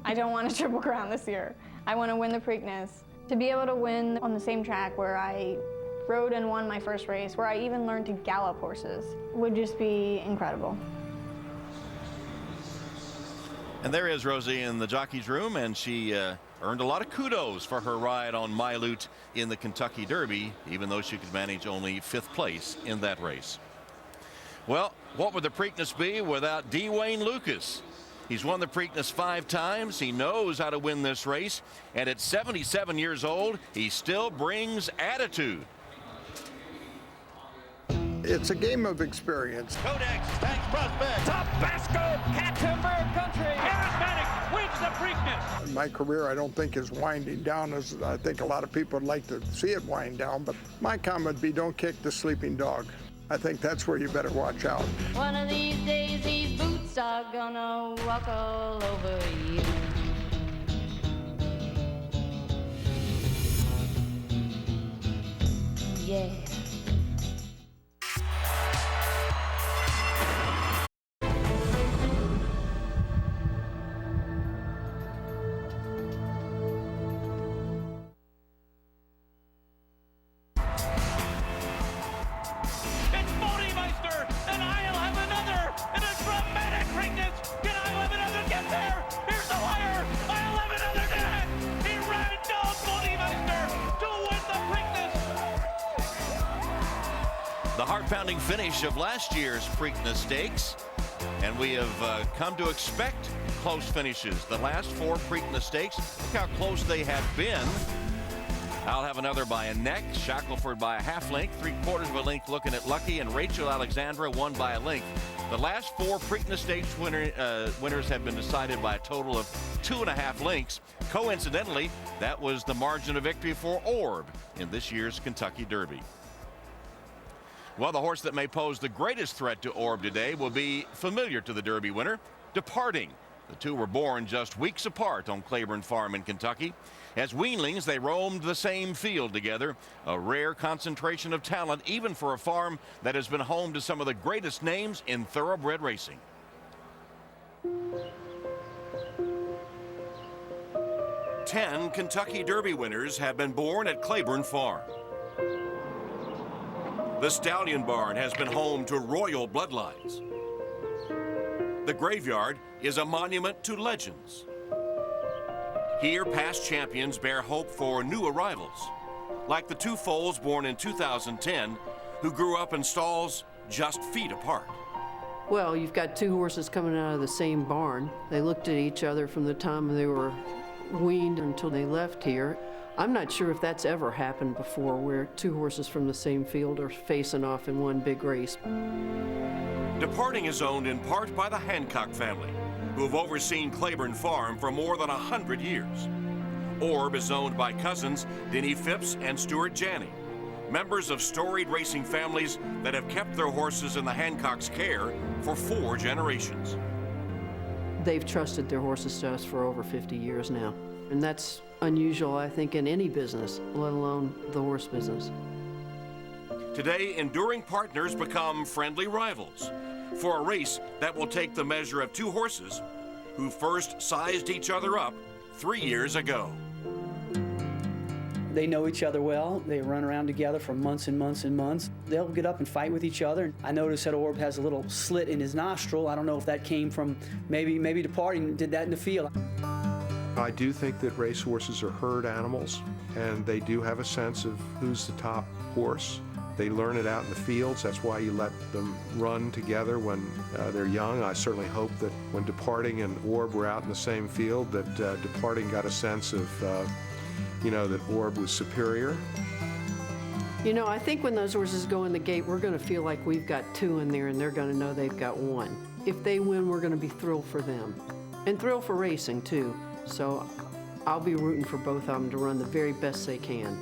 I don't want a Triple Crown this year. I want to win the Preakness. To be able to win on the same track where I rode and won my first race, where I even learned to gallop horses, would just be incredible. And there is Rosie in the jockey's room, and she earned a lot of kudos for her ride on My Loot in the Kentucky Derby, even though she could manage only 5th place in that race. Well, what would the Preakness be without Dwayne Lukas? He's won the Preakness 5 times. He knows how to win this race, and at 77 years old, he still brings attitude. It's a game of experience. Codex, Thanks Prospect, Tabasco, Cattenburg Country, Charismatic wins the Preakness. My career, I don't think, is winding down as I think a lot of people would like to see it wind down, but my comment would be don't kick the sleeping dog. I think that's where you better watch out. One of these days, these boots are gonna walk all over you. Yeah. The heart-pounding finish of last year's Preakness Stakes, and we have come to expect close finishes. The last 4 Preakness Stakes, look how close they have been. I'll have another by a neck, Shackelford by a half length, 3/4 of a length looking at Lucky, and Rachel Alexandra won by a length. The last 4 Preakness Stakes winners have been decided by a total of 2.5 lengths. Coincidentally, that was the margin of victory for Orb in this year's Kentucky Derby. Well, the horse that may pose the greatest threat to Orb today will be familiar to the Derby winner, Departing. The two were born just weeks apart on Claiborne Farm in Kentucky. As weanlings, they roamed the same field together, a rare concentration of talent even for a farm that has been home to some of the greatest names in thoroughbred racing. Ten Kentucky Derby winners have been born at Claiborne Farm. The Stallion Barn has been home to royal bloodlines. The graveyard is a monument to legends. Here, past champions bear hope for new arrivals, like the 2 foals born in 2010 who grew up in stalls just feet apart. Well, you've got 2 horses coming out of the same barn. They looked at each other from the time they were weaned until they left here. I'm not sure if that's ever happened before, where 2 horses from the same field are facing off in one big race. Departing is owned in part by the Hancock family, who have overseen Claiborne Farm for more than 100 years. Orb is owned by cousins Denny Fipps and Stuart Janney, members of storied racing families that have kept their horses in the Hancock's care for 4 generations. They've trusted their horses to us for over 50 years now, and that's unusual, I think, in any business, let alone the horse business. Today, enduring partners become friendly rivals for a race that will take the measure of 2 horses who first sized each other up 3 years ago. They know each other well. They run around together for months and months and months. They'll get up and fight with each other. I noticed that Orb has a little slit in his nostril. I don't know if that came from maybe Departing did that in the field. I do think that racehorses are herd animals, and they do have a sense of who's the top horse. They learn it out in the fields. That's why you let them run together when they're young. I certainly hope that when Departing and Orb were out in the same field, that Departing got a sense of, that Orb was superior. You know, I think when those horses go in the gate, we're going to feel like we've got 2 in there, and they're going to know they've got 1. If they win, we're going to be thrilled for them, and thrilled for racing, too. So I'll be rooting for both of them to run the very best they can.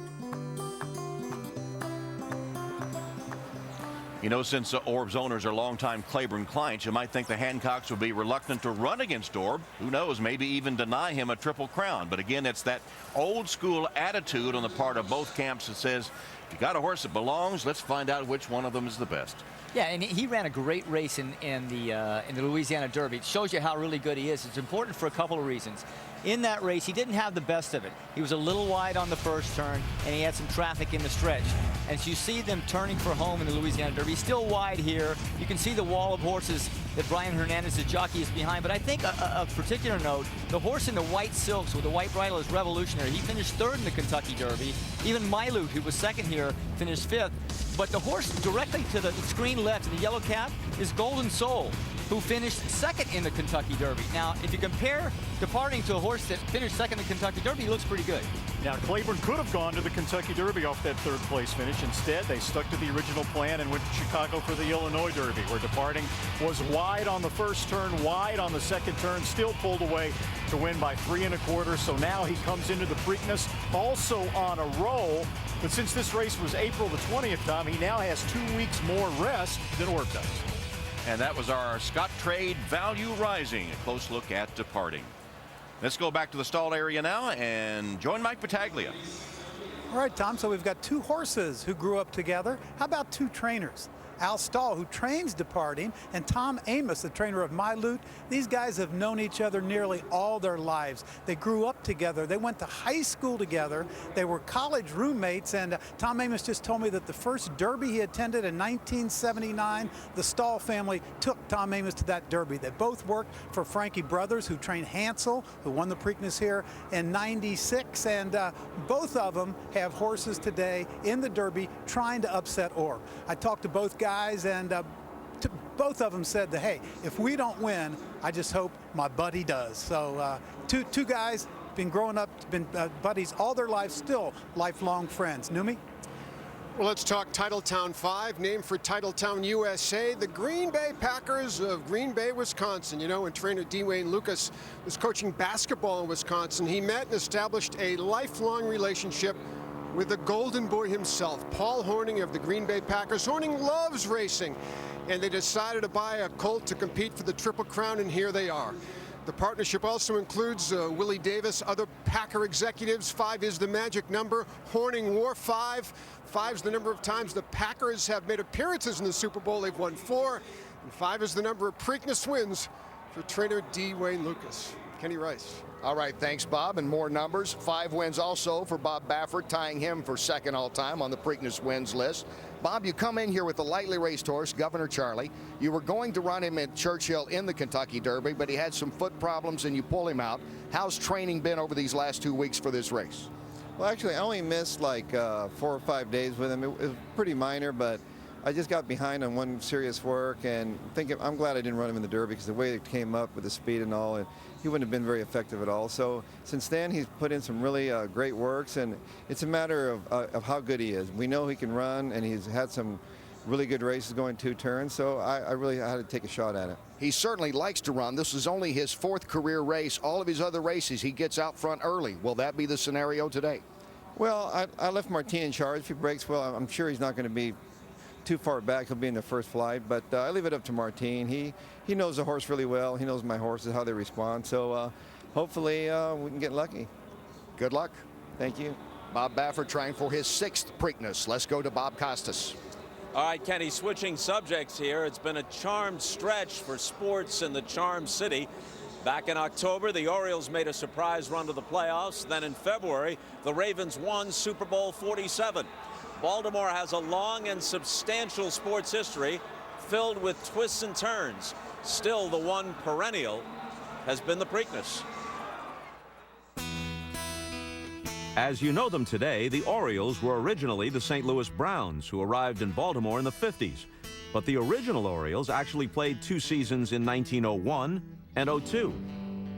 You know, since Orb's owners are longtime Claiborne clients, you might think the Hancocks would be reluctant to run against Orb. Who knows, maybe even deny him a Triple Crown. But again, it's that old school attitude on the part of both camps that says, if you got a horse that belongs, let's find out which one of them is the best. Yeah, and he ran a great race in the Louisiana Derby. It shows you how really good he is. It's important for a couple of reasons. In that race, he didn't have the best of it. He was a little wide on the first turn, and he had some traffic in the stretch. And so you see them turning for home in the Louisiana Derby. He's still wide here. You can see the wall of horses that Brian Hernandez, the jockey, is behind. But I think a particular note, the horse in the white silks with the white bridle is Revolutionary. He finished third in the Kentucky Derby. Even Milute, who was second here, finished fifth. But the horse directly to the screen left in the yellow cap is Golden Soul, who finished second in the Kentucky Derby. Now, if you compare Departing to a horse that finished second in the Kentucky Derby, he looks pretty good. Now, Claiborne could have gone to the Kentucky Derby off that third place finish. Instead, they stuck to the original plan and went to Chicago for the Illinois Derby, where Departing was wide on the first turn, wide on the second turn, still pulled away to win by 3 1/4. So now he comes into the Preakness also on a roll. But since this race was April the 20th, Tom, he now has 2 weeks more rest than Orb does. And that was our Scott Trade Value Rising, a close look at Departing. Let's go back to the stall area now and join Mike Battaglia. All right, Tom, so we've got 2 horses who grew up together. How about 2 trainers? Al Stahl, who trains Departing, and Tom Amos, the trainer of Milute. These guys have known each other nearly all their lives. They grew up together. They went to high school together. They were college roommates, and Tom Amos just told me that the first Derby he attended in 1979, the Stahl family took Tom Amos to that Derby. They both worked for Frankie Brothers, who trained Hansel, who won the Preakness here in '96, and both of them have horses today in the Derby trying to upset Orb. I talked to both guys, and both of them said that, hey, if we don't win, I just hope my buddy does. So two guys been growing up, been buddies all their lives, still lifelong friends. Numi? Well, let's talk Titletown 5, named for Titletown, USA, the Green Bay Packers of Green Bay, Wisconsin. You know, when trainer Dwayne Lukas was coaching basketball in Wisconsin, he met and established a lifelong relationship with the golden boy himself, Paul Hornung of the Green Bay Packers. Hornung loves racing, and they decided to buy a colt to compete for the Triple Crown, and here they are. The partnership also includes Willie Davis, other Packer executives. 5 is the magic number. Hornung wore 5. 5's the number of times the Packers have made appearances in the Super Bowl. They've won 4. And 5 is the number of Preakness wins for trainer Dwayne Lukas. Kenny Rice. All right, thanks, Bob. And more numbers. 5 wins also for Bob Baffert, tying him for second all-time on the Preakness wins list. Bob, you come in here with the lightly raced horse, Governor Charlie. You were going to run him at Churchill in the Kentucky Derby, but he had some foot problems and you pull him out. How's training been over these last 2 weeks for this race? Well, actually, I only missed like 4 or 5 days with him. It was pretty minor, but I just got behind on one serious work, and I'm glad I didn't run him in the Derby, because the way it came up with the speed and all, and he wouldn't have been very effective at all. So since then, he's put in some really great works, and it's a matter of how good he is. We know he can run, and he's had some really good races going 2 turns, so I really had to take a shot at it. He certainly likes to run. This is only his 4th career race. All of his other races, he gets out front early. Will that be the scenario today? Well, I left Martin in charge. If he breaks well, I'm sure he's not going to be too far back. He'll be in the first flight, but I leave it up to Martin. He knows the horse really well. He knows my horses, how they respond. So hopefully we can get lucky. Good luck. Thank you. Bob Baffert trying for his 6th Preakness. Let's go to Bob Costas. All right, Kenny, switching subjects here. It's been a charmed stretch for sports in the Charm City. Back in October, the Orioles made a surprise run to the playoffs. Then in February, the Ravens won Super Bowl 47. Baltimore has a long and substantial sports history filled with twists and turns. Still, the one perennial has been the Preakness. As you know them today, the Orioles were originally the St. Louis Browns, who arrived in Baltimore in the 50s. But the original Orioles actually played 2 seasons in 1901 and 02,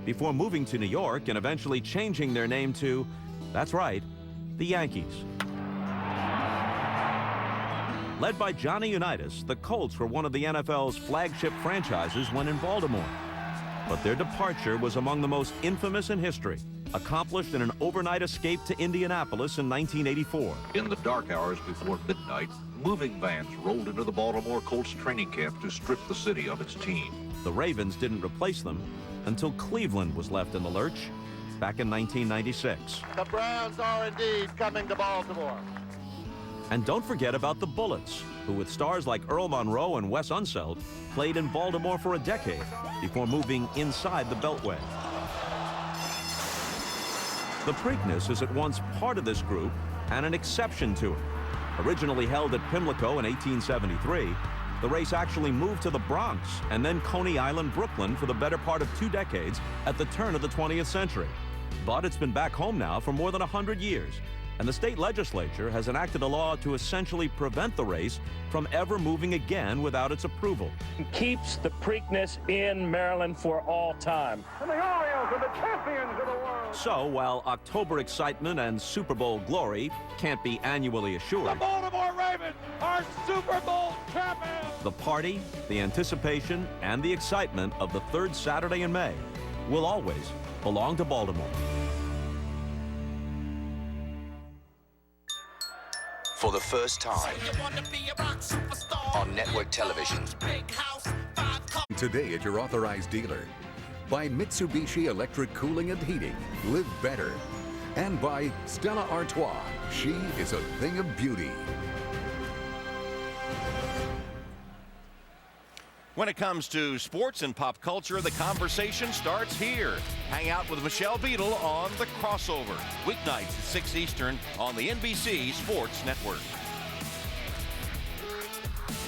before moving to New York and eventually changing their name to, that's right, the Yankees. Led by Johnny Unitas, the Colts were one of the NFL's flagship franchises when in Baltimore. But their departure was among the most infamous in history. accomplished in an overnight escape to Indianapolis in 1984. In the dark hours before midnight, moving vans rolled into the Baltimore Colts training camp to strip the city of its team. The Ravens didn't replace them until Cleveland was left in the lurch back in 1996. The Browns are indeed coming to Baltimore. And don't forget about the Bullets, who with stars like Earl Monroe and Wes Unseld played in Baltimore for a decade before moving inside the Beltway. The Preakness is at once part of this group and an exception to it. Originally held at Pimlico in 1873, the race actually moved to the Bronx and then Coney Island, Brooklyn for the better part of 2 decades at the turn of the 20th century. But it's been back home now for more than 100 years, and the state legislature has enacted a law to essentially prevent the race from ever moving again without its approval. It keeps the Preakness in Maryland for all time. And the Orioles are the champions of the world. So while October excitement and Super Bowl glory can't be annually assured, The Baltimore Ravens are Super Bowl champions! the party, the anticipation, and the excitement of the 3rd Saturday in May will always belong to Baltimore. For the first time on network television. Today at your authorized dealer. By Mitsubishi Electric Cooling and Heating. Live better. And by Stella Artois. She is a thing of beauty. When it comes to sports and pop culture, the conversation starts here. Hang out with Michelle Beadle on The Crossover. Weeknights at 6 Eastern on the NBC Sports Network.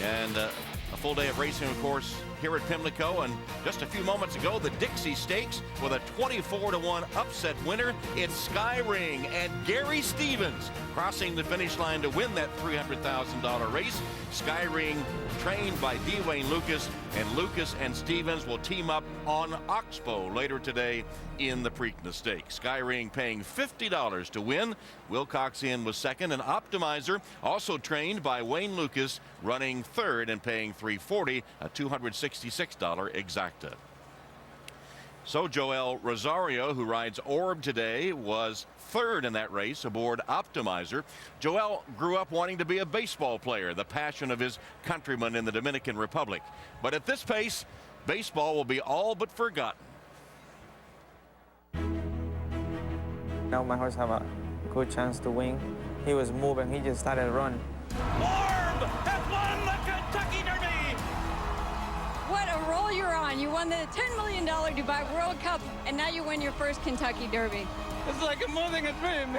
And a full day of racing, of course, here at Pimlico. And just a few moments ago, the Dixie Stakes with a 24-1 upset winner. It's Skyring and Gary Stevens crossing the finish line to win that $300,000 race. Skyring trained by Dwayne Lukas, and Lukas and Stevens will team up on Oxbow later today in the Preakness Stakes. Skyring paying $50 to win. Wilcox Inn was second, and Optimizer, also trained by Wayne Lukas, running third and paying $340, a $266 exacta. So Joel Rosario, who rides Orb today, was third in that race aboard Optimizer. Joel grew up wanting to be a baseball player, the passion of his countrymen in the Dominican Republic. But at this pace, baseball will be all but forgotten. Now my horse have a good chance to win. He was moving, he just started to run. Orb has won the Kentucky Derby! What a roll you're on. You won the $10 million Dubai World Cup, and now you win your first Kentucky Derby. It's like I'm living a dream.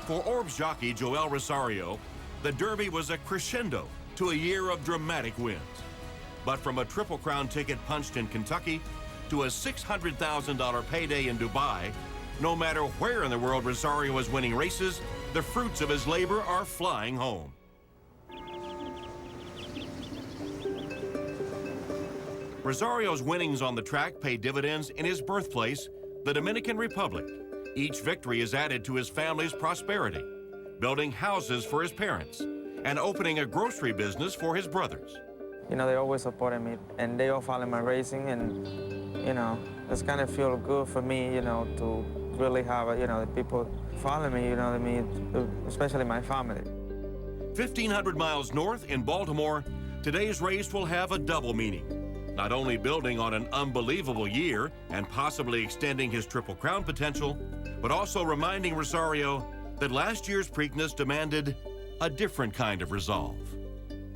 For Orb's jockey, Joel Rosario, the Derby was a crescendo to a year of dramatic wins. But from a Triple Crown ticket punched in Kentucky to a $600,000 payday in Dubai, no matter where in the world Rosario is winning races, the fruits of his labor are flying home. Rosario's winnings on the track pay dividends in his birthplace, the Dominican Republic. Each victory is added to his family's prosperity, building houses for his parents, and opening a grocery business for his brothers. You know, they always supported me, and they all follow my racing, and, you know, it's kind of feel good for me, you know, to really have, you know, the people follow me, you know what I mean, especially my family. 1,500 miles north in Baltimore, today's race will have a double meaning. Not only building on an unbelievable year and possibly extending his Triple Crown potential, but also reminding Rosario that last year's Preakness demanded a different kind of resolve.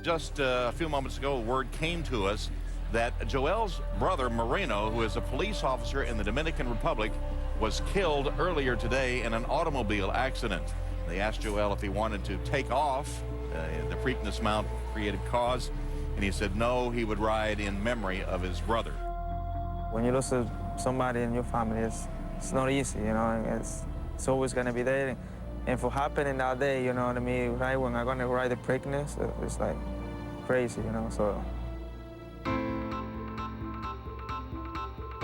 Just a few moments ago, word came to us that Joel's brother, Moreno, who is a police officer in the Dominican Republic, was killed earlier today in an automobile accident. They asked Joel if he wanted to take off the Preakness mount created cause, and he said no, he would ride in memory of his brother. When you lose somebody in your family, it's not easy, you know, it's always going to be there. And for happening that day, you know what I mean, right when I'm going to ride the Preakness, it's like crazy, you know, so.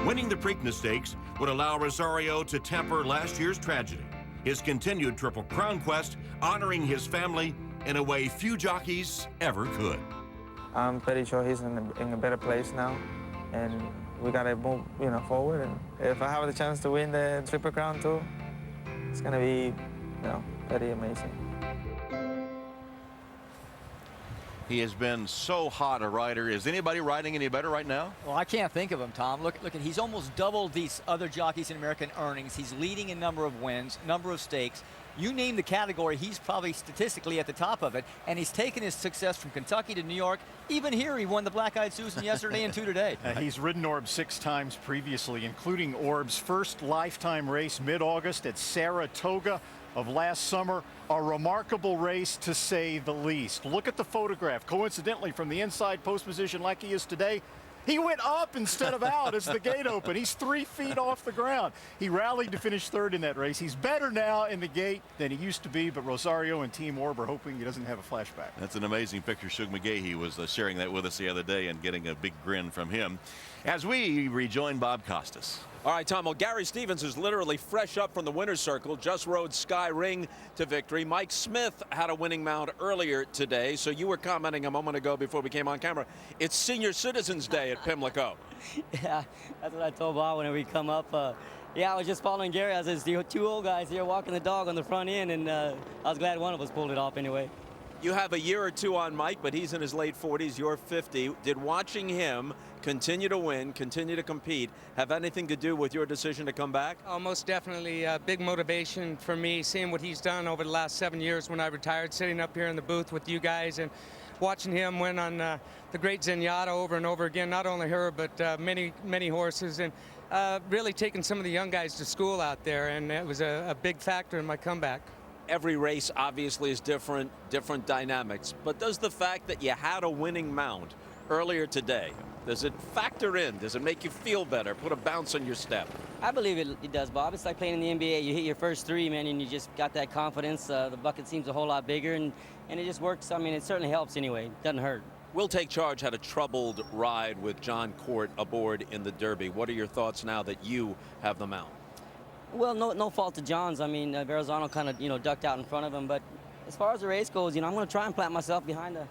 Winning the Preakness Stakes would allow Rosario to temper last year's tragedy, his continued Triple Crown quest, honoring his family in a way few jockeys ever could. I'm pretty sure he's in a better place now. and we gotta move, forward. And if I have the chance to win the Triple Crown too, it's gonna be, very amazing. He has been so hot a rider. Is anybody riding any better right now? Well, I can't think of him, Tom. Look at he's almost doubled these other jockeys in American earnings. He's leading in number of wins, number of stakes. You name the category, he's probably statistically at the top of it. And he's taken his success from Kentucky to New York. Even here, he won the Black-Eyed Susan yesterday and 2 today. He's ridden Orb 6 times previously, including Orb's first lifetime race mid-August at Saratoga of last summer. A remarkable race, to say the least. Look at the photograph. Coincidentally, from the inside post position like he is today, he went up instead of out as the gate opened. He's 3 feet off the ground. He rallied to finish 3rd in that race. He's better now in the gate than he used to be, but Rosario and Team Orb are hoping he doesn't have a flashback. That's an amazing picture. Suge McGee was sharing that with us the other day and getting a big grin from him as we rejoin Bob Costas. All right, Tom. Well, Gary Stevens is literally fresh up from the winner's circle, just rode Sky Ring to victory. Mike Smith had a winning mount earlier today, so you were commenting a moment ago before we came on camera. It's Senior Citizens Day at Pimlico. Yeah, that's what I told Bob whenever we come up. Yeah, I was just following Gary. I was the 2 old guys here walking the dog on the front end, and I was glad one of us pulled it off anyway. You have a year or 2 on Mike, but he's in his late 40s. You're 50. Did watching him continue to win, continue to compete, have anything to do with your decision to come back? Oh, most definitely. A big motivation for me, seeing what he's done over the last 7 years when I retired, sitting up here in the booth with you guys and watching him win on the great Zenyatta over and over again. Not only her, but many horses, and really taking some of the young guys to school out there, and it was a big factor in my comeback. Every race obviously is different dynamics, but does the fact that you had a winning mount earlier today, does it factor in? Does it make you feel better, put a bounce on your step? I believe it does, Bob. It's like playing in the NBA. You hit your first 3, man, and you just got that confidence. The bucket seems a whole lot bigger, and it just works. I mean, it certainly helps anyway. Doesn't hurt. Will Take Charge had a troubled ride with John Court aboard in the Derby. What are your thoughts now that you have the mount? Well, no fault to John's. I mean, Verrazano kind of, ducked out in front of him. But as far as the race goes, I'm going to try and plant myself behind the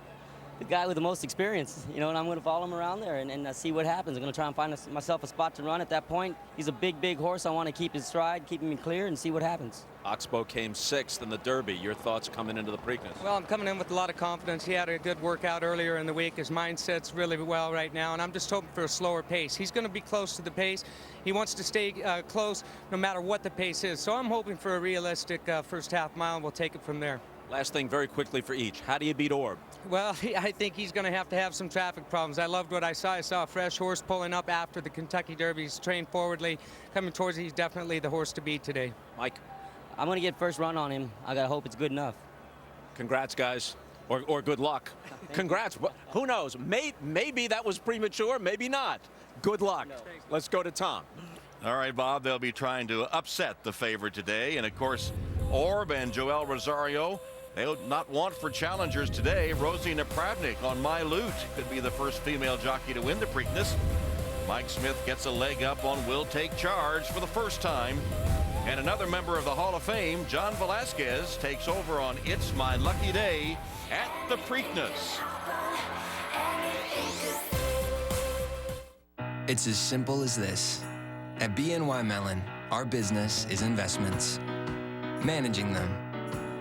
guy with the most experience, and I'm going to follow him around there and see what happens. I'm going to try and find myself a spot to run at that point. He's a big horse. I want to keep his stride, keep him clear, and see what happens. Oxbow came 6th in the Derby. Your thoughts coming into the Preakness? Well, I'm coming in with a lot of confidence. He had a good workout earlier in the week. His mindset's really well right now, and I'm just hoping for a slower pace. He's going to be close to the pace. He wants to stay close no matter what the pace is. So I'm hoping for a realistic first half mile, and we'll take it from there. Last thing very quickly for each. How do you beat Orb? Well, I think he's going to have some traffic problems. I loved what I saw. I saw a fresh horse pulling up after the Kentucky Derby. He's trained forwardly, coming towards it. He's definitely the horse to beat today. Mike? I'm going to get first run on him. I got to hope it's good enough. Congrats, guys. Or good luck. Congrats. Who knows? Maybe that was premature. Maybe not. Good luck. No. Let's go to Tom. All right, Bob, they'll be trying to upset the favorite today. And, of course, Orb and Joel Rosario, they'll not want for challengers today. Rosie Napravnik on My Loot could be the first female jockey to win the Preakness. Mike Smith gets a leg up on Will Take Charge for the first time. And another member of the Hall of Fame, John Velasquez, takes over on It's My Lucky Day at the Preakness. It's as simple as this. At BNY Mellon, our business is investments. Managing them.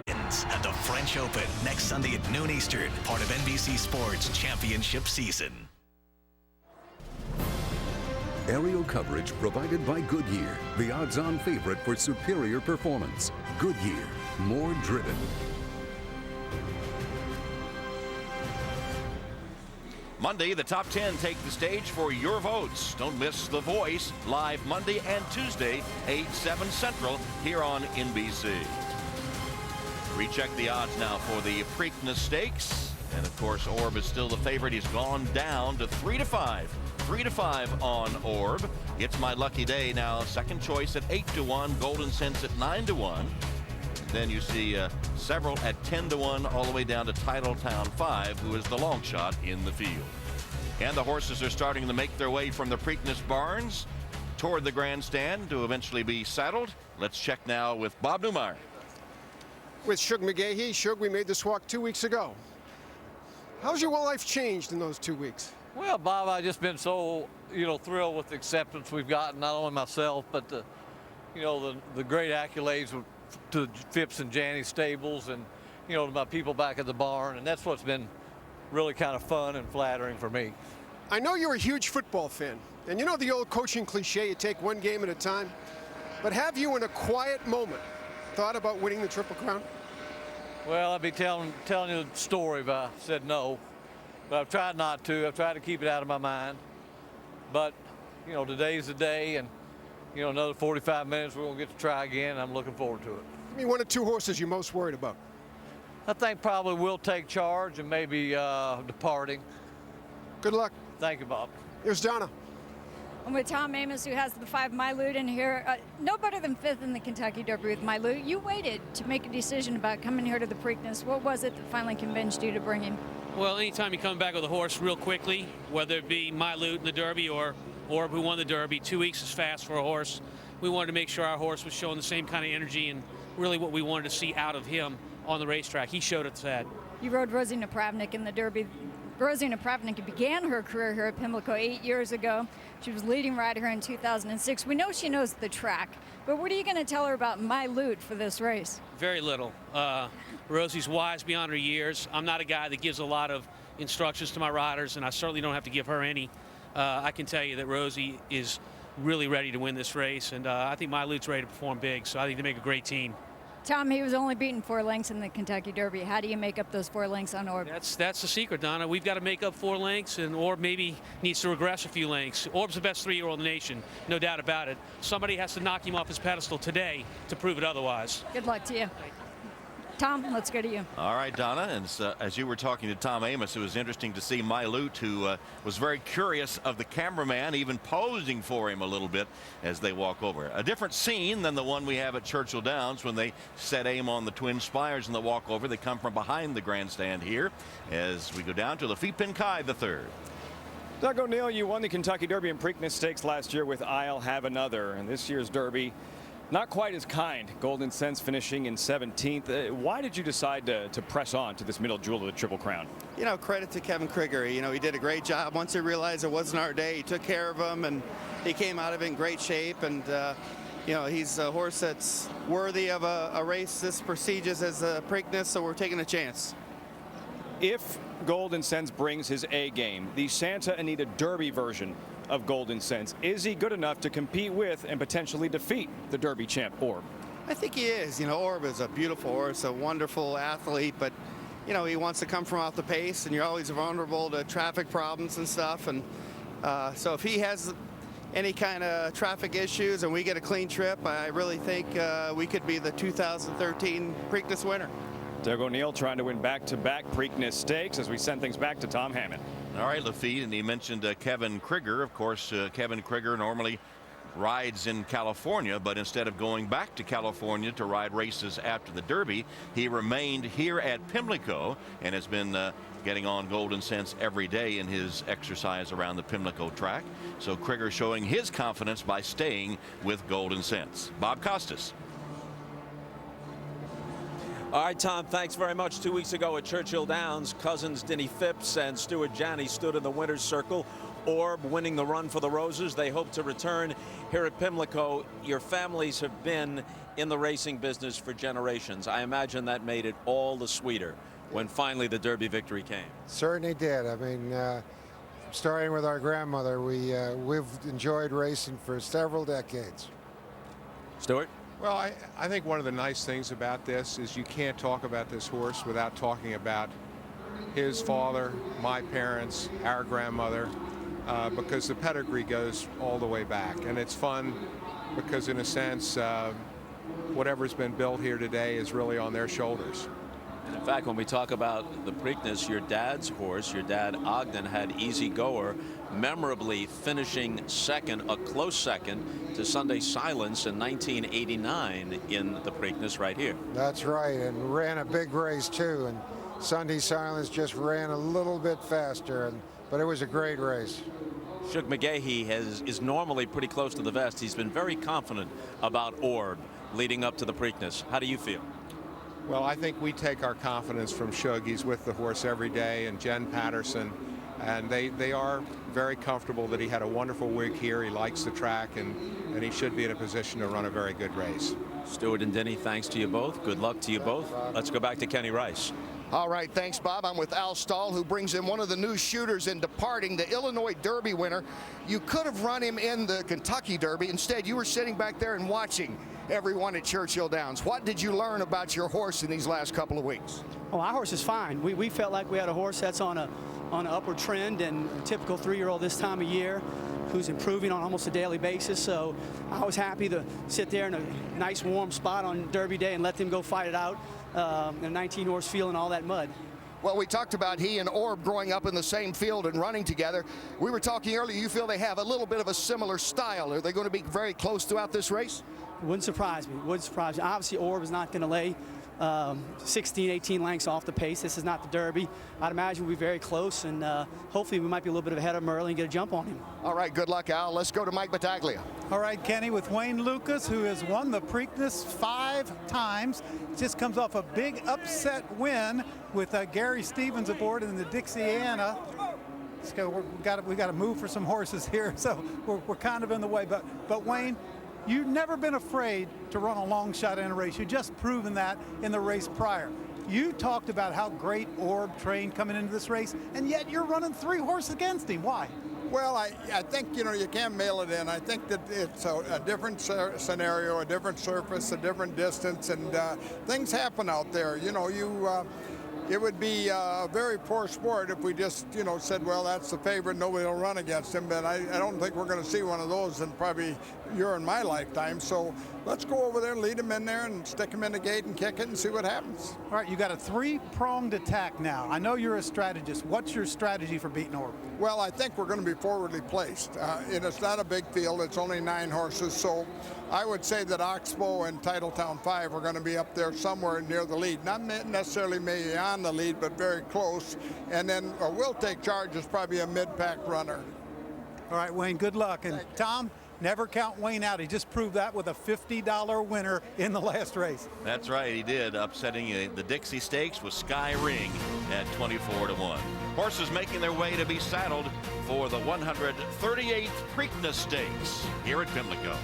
At the French Open next Sunday at noon Eastern, part of NBC Sports Championship season. Aerial coverage provided by Goodyear, the odds-on favorite for superior performance. Goodyear, more driven. Monday, the top 10 take the stage for your votes. Don't miss The Voice, live Monday and Tuesday, 8/7 Central, here on NBC. Recheck the odds now for the Preakness Stakes. And, of course, Orb is still the favorite. He's gone down to 3-5. 3-5 on Orb. It's My Lucky Day now, second choice at 8-1, Golden Sense at 9-1. Then you see several at 10-1, all the way down to Titletown 5, who is the long shot in the field. And the horses are starting to make their way from the Preakness barns toward the grandstand to eventually be saddled. Let's check now with Bob Newmeyer. With Suge McGee. Suge, we made this walk 2 weeks ago. How's your life changed in those 2 weeks? Well, Bob, I've just been so thrilled with the acceptance we've gotten, not only myself, but the great accolades to Fipps and Janny's stables, and to my people back at the barn, and that's what's been really kind of fun and flattering for me. I know you're a huge football fan, and you know the old coaching cliche, you take one game at a time. But have you, in a quiet moment, thought about winning the Triple Crown? Well, I'd be telling you the story if I said no, but I've tried not to. I've tried to keep it out of my mind. But today's the day, and another 45 minutes we're gonna get to try again. I'm looking forward to it. Give me one or two horses you're most worried about. I think probably Will Take Charge and maybe Departing. Good luck. Thank you, Bob. Here's Donna. I'm with Tom Amos, who has the 5 My Loot in here. No better than 5th in the Kentucky Derby with My Loot. You waited to make a decision about coming here to the Preakness. What was it that finally convinced you to bring him? Well, anytime you come back with a horse real quickly, whether it be My Loot in the Derby or Orb, who won the Derby, 2 weeks is fast for a horse. We wanted to make sure our horse was showing the same kind of energy and really what we wanted to see out of him on the racetrack. He showed us that. You rode Rosie Napravnik in the Derby. Rosie Napravnik began her career here at Pimlico 8 years ago. She was leading rider here in 2006. We know she knows the track, but what are you going to tell her about My Loot for this race? Very little. Rosie's wise beyond her years. I'm not a guy that gives a lot of instructions to my riders, and I certainly don't have to give her any. I can tell you that Rosie is really ready to win this race, and I think My Loot's ready to perform big, so I think they make a great team. Tom, he was only beaten 4 lengths in the Kentucky Derby. How do you make up those 4 lengths on Orb? That's the secret, Donna. We've got to make up 4 lengths, and Orb maybe needs to regress a few lengths. Orb's the best 3-year-old in the nation, no doubt about it. Somebody has to knock him off his pedestal today to prove it otherwise. Good luck to you. Tom, let's go to you. All right, Donna, and as you were talking to Tom Amos, it was interesting to see My Loot, who was very curious of the cameraman, even posing for him a little bit as they walk over. A different scene than the one we have at Churchill Downs when they set aim on the Twin Spires in the walkover. They come from behind the grandstand here as we go down to Lafitte Pinkai III. Doug O'Neill, you won the Kentucky Derby and Preakness Stakes last year with I'll Have Another, and this year's Derby not quite as kind. Golden Sense finishing in 17th. Why did you decide to press on to this middle jewel of the Triple Crown? Credit to Kevin Krieger. He did a great job. Once he realized it wasn't our day, he took care of him, and he came out of it in great shape. And, he's a horse that's worthy of a race this prestigious as a Preakness, so we're taking a chance. If Golden Sense brings his A game, the Santa Anita Derby version of Golden Sense, is he good enough to compete with and potentially defeat the Derby champ Orb? I think he is. Orb is a beautiful horse, a wonderful athlete, but he wants to come from off the pace, and you're always vulnerable to traffic problems and stuff. And so if he has any kind of traffic issues and we get a clean trip, I really think we could be the 2013 Preakness winner. Doug O'Neill trying to win back-to-back Preakness Stakes as we send things back to Tom Hammond. All right, Lafitte, and he mentioned Kevin Krieger. Of course, Kevin Krieger normally rides in California, but instead of going back to California to ride races after the Derby, he remained here at Pimlico and has been getting on Golden Sense every day in his exercise around the Pimlico track. So Krieger showing his confidence by staying with Golden Sense. Bob Costas. All right, Tom, thanks very much. 2 weeks ago at Churchill Downs, cousins Denny Fipps and Stuart Janney stood in the winner's circle. Orb winning the run for the Roses. They hope to return here at Pimlico. Your families have been in the racing business for generations. I imagine that made it all the sweeter when finally the Derby victory came. Certainly did. I mean, starting with our grandmother, we've enjoyed racing for several decades. Stuart? Well, I think one of the nice things about this is you can't talk about this horse without talking about his father, my parents, our grandmother, because the pedigree goes all the way back. And it's fun because, in a sense, whatever's been built here today is really on their shoulders. In fact, when we talk about the Preakness, your dad's horse, your dad Ogden, had Easy Goer, memorably finishing second, a close second to Sunday Silence in 1989 in the Preakness right here. That's right, and ran a big race too, and Sunday Silence just ran a little bit faster, but it was a great race. Suge McGee is normally pretty close to the vest. He's been very confident about Orb leading up to the Preakness. How do you feel? Well, I think we take our confidence from Suge. He's with the horse every day, and Jen Patterson. And they are very comfortable that he had a wonderful week here. He likes the track, and he should be in a position to run a very good race. Stuart and Denny, thanks to you both. Good luck to you both. Let's go back to Kenny Rice. All right, thanks, Bob. I'm with Al Stahl, who brings in one of the new shooters in departing, the Illinois Derby winner. You could have run him in the Kentucky Derby. Instead, you were sitting back there and watching everyone at Churchill Downs. What did you learn about your horse in these last couple of weeks? Oh, our horse is fine. We felt like we had a horse that's on an upward trend, and a typical 3-year-old this time of year who's improving on almost a daily basis. So I was happy to sit there in a nice warm spot on Derby Day and let them go fight it out in a 19-horse field and all that mud. Well, we talked about he and Orb growing up in the same field and running together. We were talking earlier, you feel they have a little bit of a similar style. Are they going to be very close throughout this race? Wouldn't surprise me. Wouldn't surprise me. Obviously, Orb is not going to lay 16, 18 lengths off the pace. This is not the Derby. I'd imagine we'll be very close, and hopefully we might be a little bit ahead of him early and get a jump on him. All right, good luck, Al. Let's go to Mike Battaglia. All right, Kenny, with Wayne Lukas, who has won the Preakness 5 times, just comes off a big upset win with Gary Stevens aboard in the Dixiana. We got to move for some horses here, so we're kind of in the way. But Wayne, you've never been afraid to run a long shot in a race. You've just proven that in the race prior. You talked about how great Orb trained coming into this race, and yet you're running 3 horses against him. Why? Well, I think, you can't mail it in. I think that it's a different scenario, a different surface, a different distance, and things happen out there. It would be a very poor sport if we just, said, well, that's the favorite, nobody will run against him. But I don't think we're going to see one of those in probably in my lifetime. So let's go over there, lead him in there, and stick him in the gate and kick it and see what happens. All right, you got a 3-pronged attack now. I know you're a strategist. What's your strategy for beating Orb? Well, I think we're going to be forwardly placed. It's not a big field. It's only 9 horses. So I would say that Oxbow and Titletown 5 are going to be up there somewhere near the lead. Not necessarily maybe on the lead, but very close. And then Will Take Charge is probably a mid-pack runner. All right, Wayne, good luck. And Tom, never count Wayne out. He just proved that with a $50 winner in the last race. That's right, he did, upsetting the Dixie Stakes with Sky Ring at 24-1. Horses making their way to be saddled for the 138th Preakness Stakes here at Pimlico.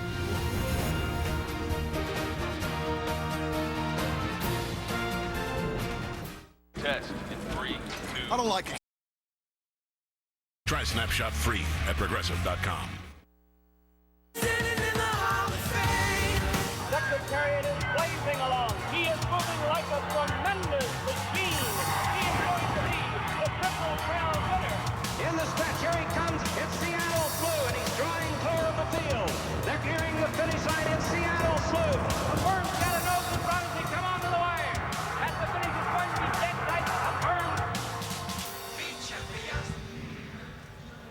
Test in 3, 2. I don't like it. Try Snapshot free at Progressive.com. Secretariat is blazing along. He is moving like a tremendous machine. He is going to be the Triple Crown winner. In the stretch, here he comes. It's Seattle Blue, and he's drawing clear of the field. They're nearing the finish line. It's Seattle Blue. The firm's got an open run as they come onto the wire. At the finish, it's going to be dead tight. A firm.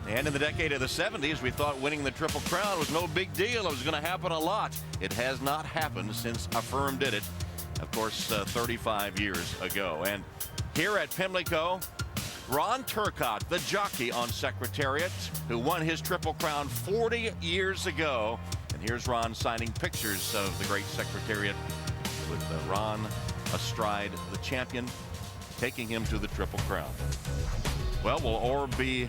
And in the decade of the 70s, we thought winning the Triple Crown was no big deal. It was going to happen a lot. It has not happened since Affirm did it, of course, 35 years ago. And here at Pimlico, Ron Turcotte, the jockey on Secretariat, who won his Triple Crown 40 years ago. And here's Ron signing pictures of the great Secretariat with Ron astride the champion, taking him to the Triple Crown. Well, will Orb be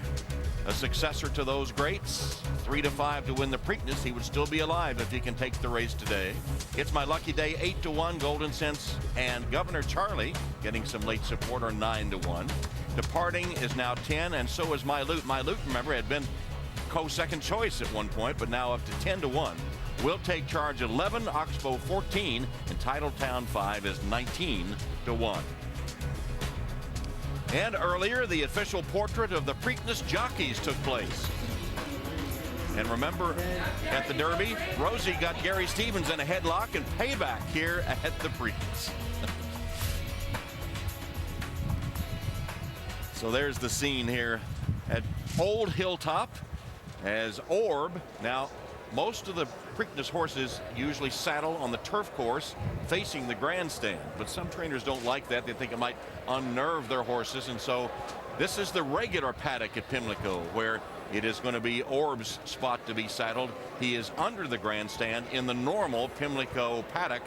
a successor to those greats? 3-5 to win the Preakness. He would still be alive if he can take the race today. It's My Lucky Day, 8-1. Golden Sense and Governor Charlie getting some late support are 9-1. Departing is now 10, and so is My Loot. My Loot, remember, had been co-second choice at one point, but now up to 10-1. Will Take Charge 11, Oxbow 14, and Titletown 5 is 19-1. And earlier, the official portrait of the Preakness jockeys took place. And remember, at the Derby, Rosie got Gary Stevens in a headlock and payback here at the Preakness. So there's the scene here at Old Hilltop as Orb. Now, most of the Preakness horses usually saddle on the turf course facing the grandstand, but some trainers don't like that. They think it might unnerve their horses, and so this is the regular paddock at Pimlico, where it is going to be Orb's spot to be saddled. He is under the grandstand in the normal Pimlico paddock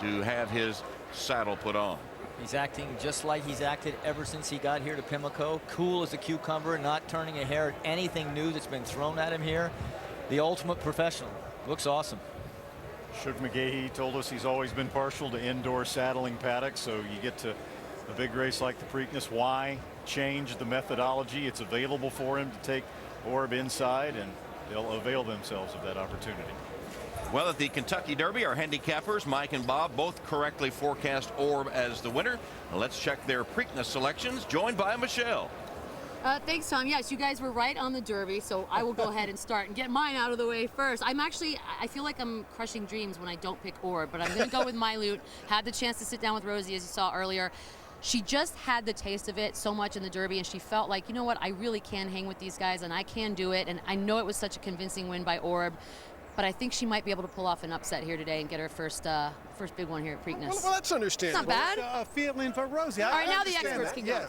to have his saddle put on. He's acting just like he's acted ever since he got here to Pimlico. Cool as a cucumber, not turning a hair at anything new that's been thrown at him here. The ultimate professional. Looks awesome. Suge McGee told us he's always been partial to indoor saddling paddocks, so you get to a big race like the Preakness. Why change the methodology? It's available for him to take Orb inside, and they'll avail themselves of that opportunity. Well, at the Kentucky Derby, our handicappers, Mike and Bob, both correctly forecast Orb as the winner. Now let's check their Preakness selections, joined by Michelle. Thanks, Tom. Yes, you guys were right on the Derby, so I will go ahead and start and get mine out of the way first. I feel like I'm crushing dreams when I don't pick Orb, but I'm going to go with My Loot. Had the chance to sit down with Rosie, as you saw earlier. She just had the taste of it so much in the Derby, and she felt like, you know what, I really can hang with these guys, and I can do it. And I know it was such a convincing win by Orb, but I think she might be able to pull off an upset here today and get her first big one here at Preakness. Well, that's understandable. It's not bad. Feeling for Rosie. All right, now the experts can go.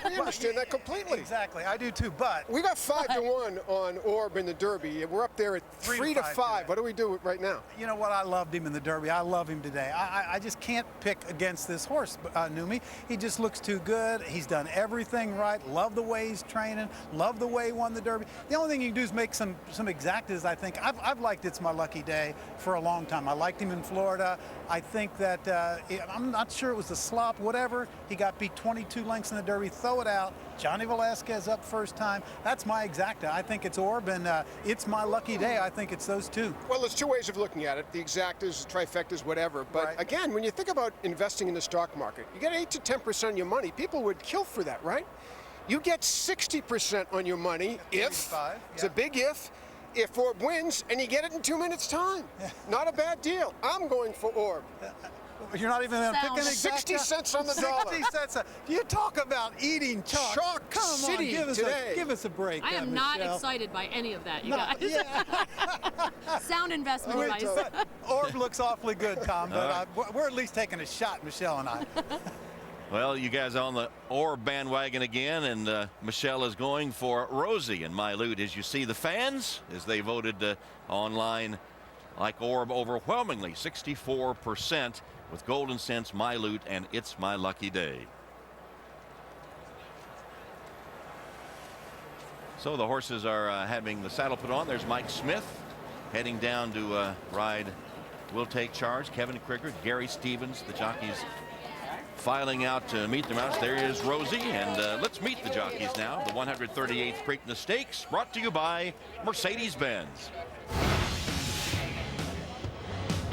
We understand that completely. Exactly, I do too, but... We got 5-1 on Orb in the Derby. We're up there at 3 to 5. What do we do right now? You know what? I loved him in the Derby. I love him today. I just can't pick against this horse, Numi. He just looks too good. He's done everything right. Love the way he's training. Love the way he won the Derby. The only thing you can do is make some exactas, I think. I've liked It's My Lucky Day for a long time. I liked him in Florida. I think that I'm not sure it was the slop, whatever. He got beat 22 lengths in the Derby. Throw it out. Johnny Velasquez up first time. That's my exacta. I think it's Orb, and It's My Lucky Day. I think it's those two. Well, there's two ways of looking at it. The exactas, trifectas, whatever. But again, when you think about investing in the stock market, you get 8 to 10% of your money. People would kill for that, right? You get 60% on your money if, it's a big if Orb wins and you get it in 2 minutes time. Not a bad deal. I'm going for Orb. You're not even going to pick an exacta? 60 cents on the dollar. 60 cents. You talk about eating chalk. Chalk Come City on, give us a break. I am not excited by any of that, you guys. Sound investment advice. Orb looks awfully good, Tom, but we're at least taking a shot, Michelle and I. Well, you guys on the Orb bandwagon again, and Michelle is going for Rosie and My Loot. As you see the fans, as they voted online, like Orb overwhelmingly, 64%, with Golden Sense, My Loot, and It's My Lucky Day. So the horses are having the saddle put on. There's Mike Smith heading down to ride Will Take Charge. Kevin Krieger, Gary Stevens, the jockeys filing out to meet the mounts. There is Rosie, and let's meet the jockeys now. The 138th Preakness Stakes, brought to you by Mercedes-Benz.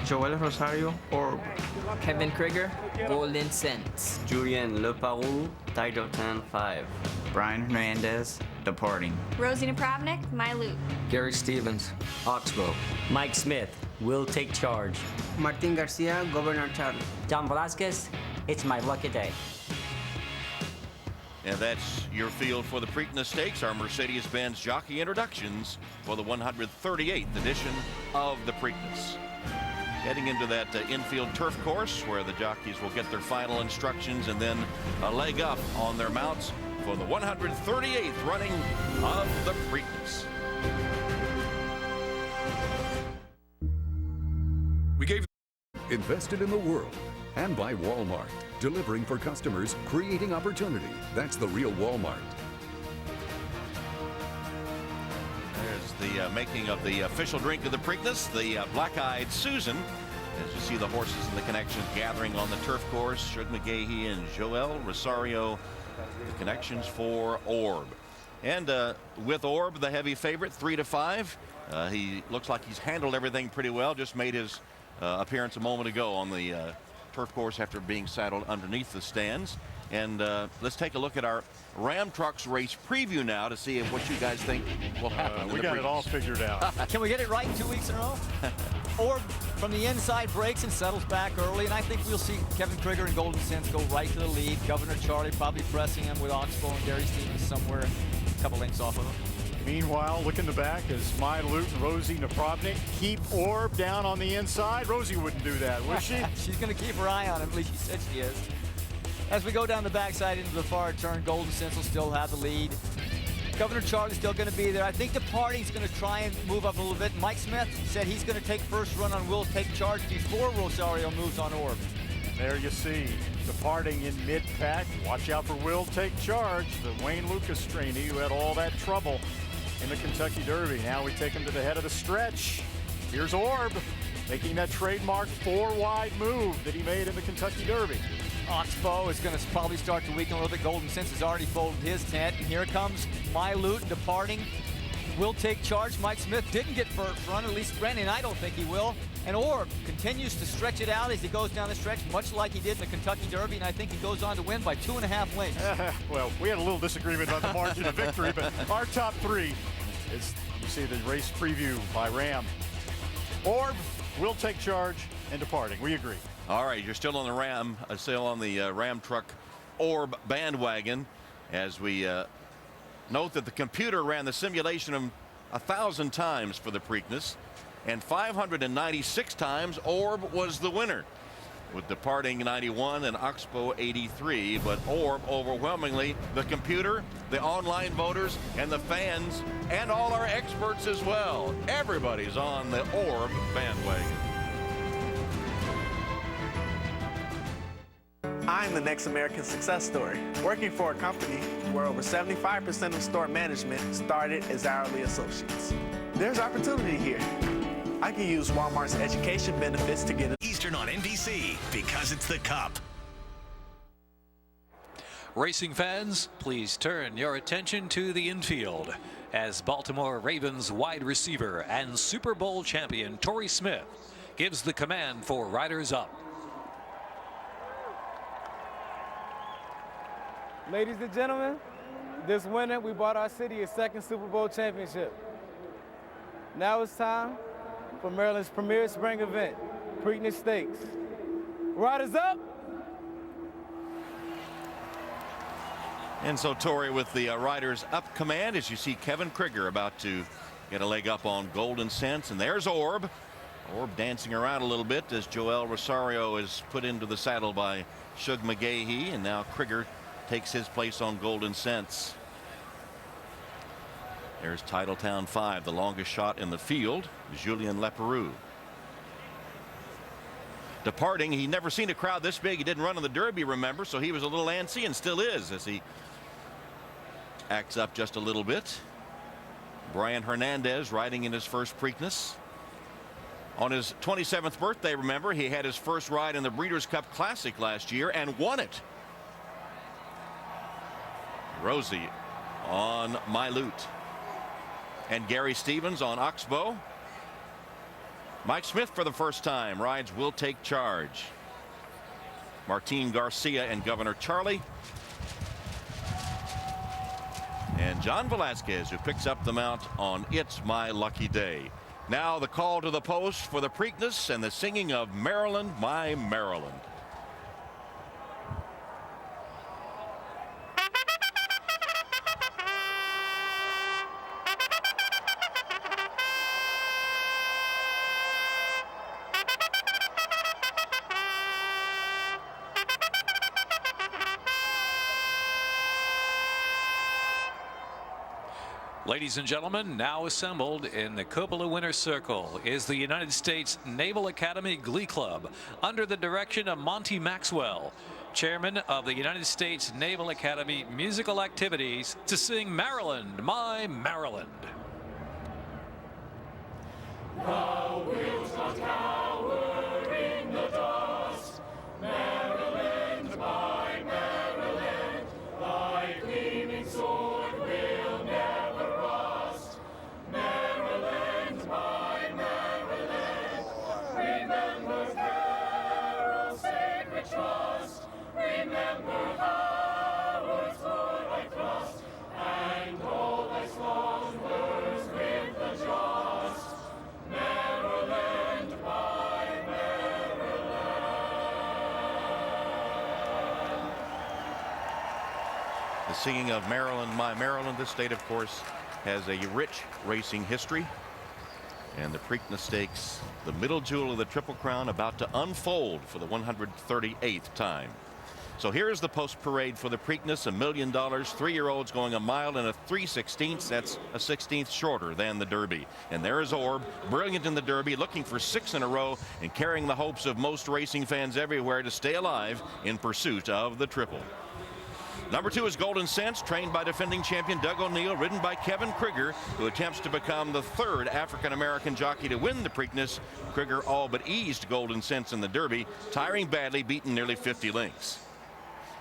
Joel Rosario, Orb. Kevin Krieger, Golden Sense. Julian Leparoux, Title 10-5. Brian Hernandez, Departing. Rosie Napravnik, My Loot. Gary Stevens, Oxbow. Mike Smith, Will Take Charge. Martin Garcia, Governor Charlie. John Velasquez, It's My Lucky Day. And that's your field for the Preakness Stakes, our Mercedes-Benz jockey introductions for the 138th edition of the Preakness. Heading into that infield turf course where the jockeys will get their final instructions and then a leg up on their mounts for the 138th running of the Preakness. We gave invested in the world, and by Walmart, delivering for customers, creating opportunity. That's the real Walmart. There's the making of the official drink of the Preakness, the Black-Eyed Susan. As you see the horses and the connections gathering on the turf course, Suge McGee and Joel Rosario, the connections for Orb. And with Orb, the heavy favorite, 3 to 5. He looks like he's handled everything pretty well. Just made his appearance a moment ago on the turf course after being saddled underneath the stands. And let's take a look at our Ram Trucks race preview now to see what you guys think will happen. We got it all figured out. Can we get it right 2 weeks in a row? Orb from the inside breaks and settles back early, and I think we'll see Kevin Krieger and Golden Sense go right to the lead. Governor Charlie probably pressing him with Oxbow and Gary Stevens somewhere a couple lengths off of him. Meanwhile, look in the back as My Loot and Rosie Napravnik keep Orb down on the inside. Rosie wouldn't do that, would she? She's going to keep her eye on him, at least she said she is. As we go down the backside into the far turn, Golden Sense will still have the lead. Governor Charlie's still going to be there. I think the party's going to try and move up a little bit. Mike Smith said he's going to take first run on Will Take Charge before Rosario moves on Orb. There you see departing in mid-pack. Watch out for Will Take Charge, the Wayne Lukas trainee who had all that trouble in the Kentucky Derby. Now we take him to the head of the stretch. Here's Orb making that trademark 4-wide move that he made in the Kentucky Derby. Oxbow is going to probably start to weaken a little bit. Golden Sense has already folded his tent. And here comes Mylute departing. Will Take Charge. Mike Smith didn't get first run, at least Brandon, I don't think he will. And Orb continues to stretch it out as he goes down the stretch, much like he did in the Kentucky Derby, and I think he goes on to win by 2.5 lengths. Well, we had a little disagreement on the margin of victory, but our top three is, you see the race preview by Ram. Orb, Will Take Charge, and departing. We agree. All right, you're still on the Ram truck Orb bandwagon as we note that the computer ran the simulation 1,000 times for the Preakness, and 596 times Orb was the winner, with departing 91 and Oxbow 83. But Orb overwhelmingly, the computer, the online voters, and the fans, and all our experts as well. Everybody's on the Orb bandwagon. I'm the next American success story, working for a company where over 75% of store management started as hourly associates. There's opportunity here. I can use Walmart's education benefits to get Eastern on NBC, because it's the Cup. Racing fans, please turn your attention to the infield as Baltimore Ravens wide receiver and Super Bowl champion Torrey Smith gives the command for riders up. Ladies and gentlemen, this winter we brought our city a second Super Bowl championship. Now it's time for Maryland's premier spring event, Preakness Stakes. Riders up! And so Torrey with the Riders Up command as you see Kevin Krieger about to get a leg up on Golden Sense. And there's Orb. Orb dancing around a little bit as Joel Rosario is put into the saddle by Suge McGee, and now Krieger takes his place on Golden Sense. There's Titletown 5, the longest shot in the field, Julien Leperoux. Departing, he'd never seen a crowd this big. He didn't run in the Derby, remember, so he was a little antsy and still is as he acts up just a little bit. Brian Hernandez riding in his first Preakness. On his 27th birthday, remember, he had his first ride in the Breeders' Cup Classic last year and won it. Rosie on Mylute. And Gary Stevens on Oxbow. Mike Smith for the first time rides Will Take Charge. Martin Garcia and Governor Charlie. And John Velasquez, who picks up the mount on It's My Lucky Day. Now the call to the post for the Preakness and the singing of Maryland, My Maryland. Ladies and gentlemen, now assembled in the cupola winner's circle is the United States Naval Academy Glee Club under the direction of Monty Maxwell, chairman of the United States Naval Academy Musical Activities, to sing Maryland, My Maryland. Thou wilt not cower in the dust, Maryland, my Maryland, thy gleaming sword will never rust. Maryland, my Maryland, remember Carroll's sacred trust, remember Howard's warlike thrust, and all thy strong words with the just. Maryland, my Maryland. The singing of Maryland, My Maryland. This state, of course, has a rich racing history. And the Preakness Stakes, the middle jewel of the Triple Crown, about to unfold for the 138th time. So here's the post parade for the Preakness, $1 million. 3-year-olds going 1 mile and 3/16. That's a 16th shorter than the Derby. And there is Orb, brilliant in the Derby, looking for 6 in a row and carrying the hopes of most racing fans everywhere to stay alive in pursuit of the triple. Number 2 is Golden Sense, trained by defending champion Doug O'Neill, ridden by Kevin Krieger, who attempts to become the 3rd African-American jockey to win the Preakness. Krieger all but eased Golden Sense in the Derby, tiring badly, beaten nearly 50 lengths.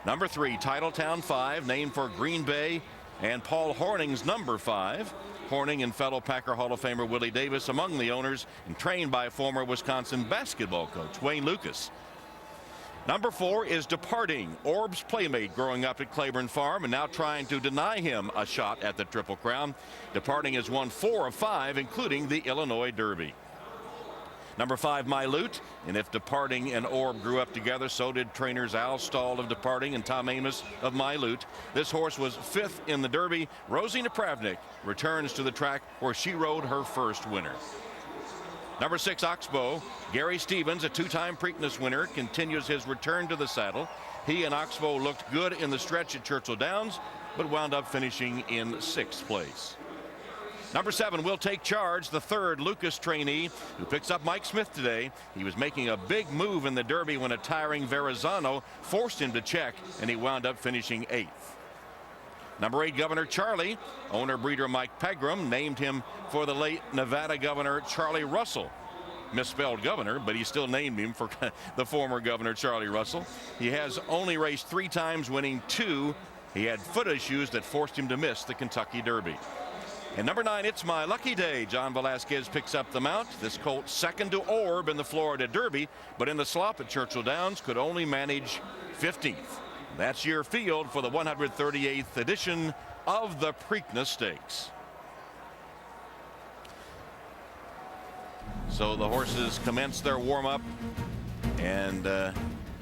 Number 3, Titletown 5, named for Green Bay and Paul Horning's number 5. Horning and fellow Packer Hall of Famer Willie Davis among the owners, and trained by former Wisconsin basketball coach Wayne Lukas. Number 4 is Departing, Orb's playmate growing up at Claiborne Farm and now trying to deny him a shot at the Triple Crown. Departing has won 4 of 5, including the Illinois Derby. Number 5, My Loot, and if Departing and Orb grew up together, so did trainers Al Stahl of Departing and Tom Amos of My Loot. This horse was 5th in the Derby. Rosie Napravnik returns to the track where she rode her first winner. Number 6, Oxbow. Gary Stevens, a 2-time Preakness winner, continues his return to the saddle. He and Oxbow looked good in the stretch at Churchill Downs, but wound up finishing in 6th place. Number 7, Will Take Charge, the 3rd Lukas trainee, who picks up Mike Smith today. He was making a big move in the Derby when a tiring Verrazano forced him to check, and he wound up finishing 8th. Number 8, Governor Charlie. Owner breeder Mike Pegram named him for the late Nevada Governor Charlie Russell. Misspelled governor, but he still named him for the former Governor Charlie Russell. He has only raced 3 times, winning 2. He had foot issues that forced him to miss the Kentucky Derby. And number 9, It's My Lucky Day. John Velasquez picks up the mount. This colt second to Orb in the Florida Derby, but in the slop at Churchill Downs could only manage 15th. That's your field for the 138th edition of the Preakness Stakes. So the horses commence their warm-up, and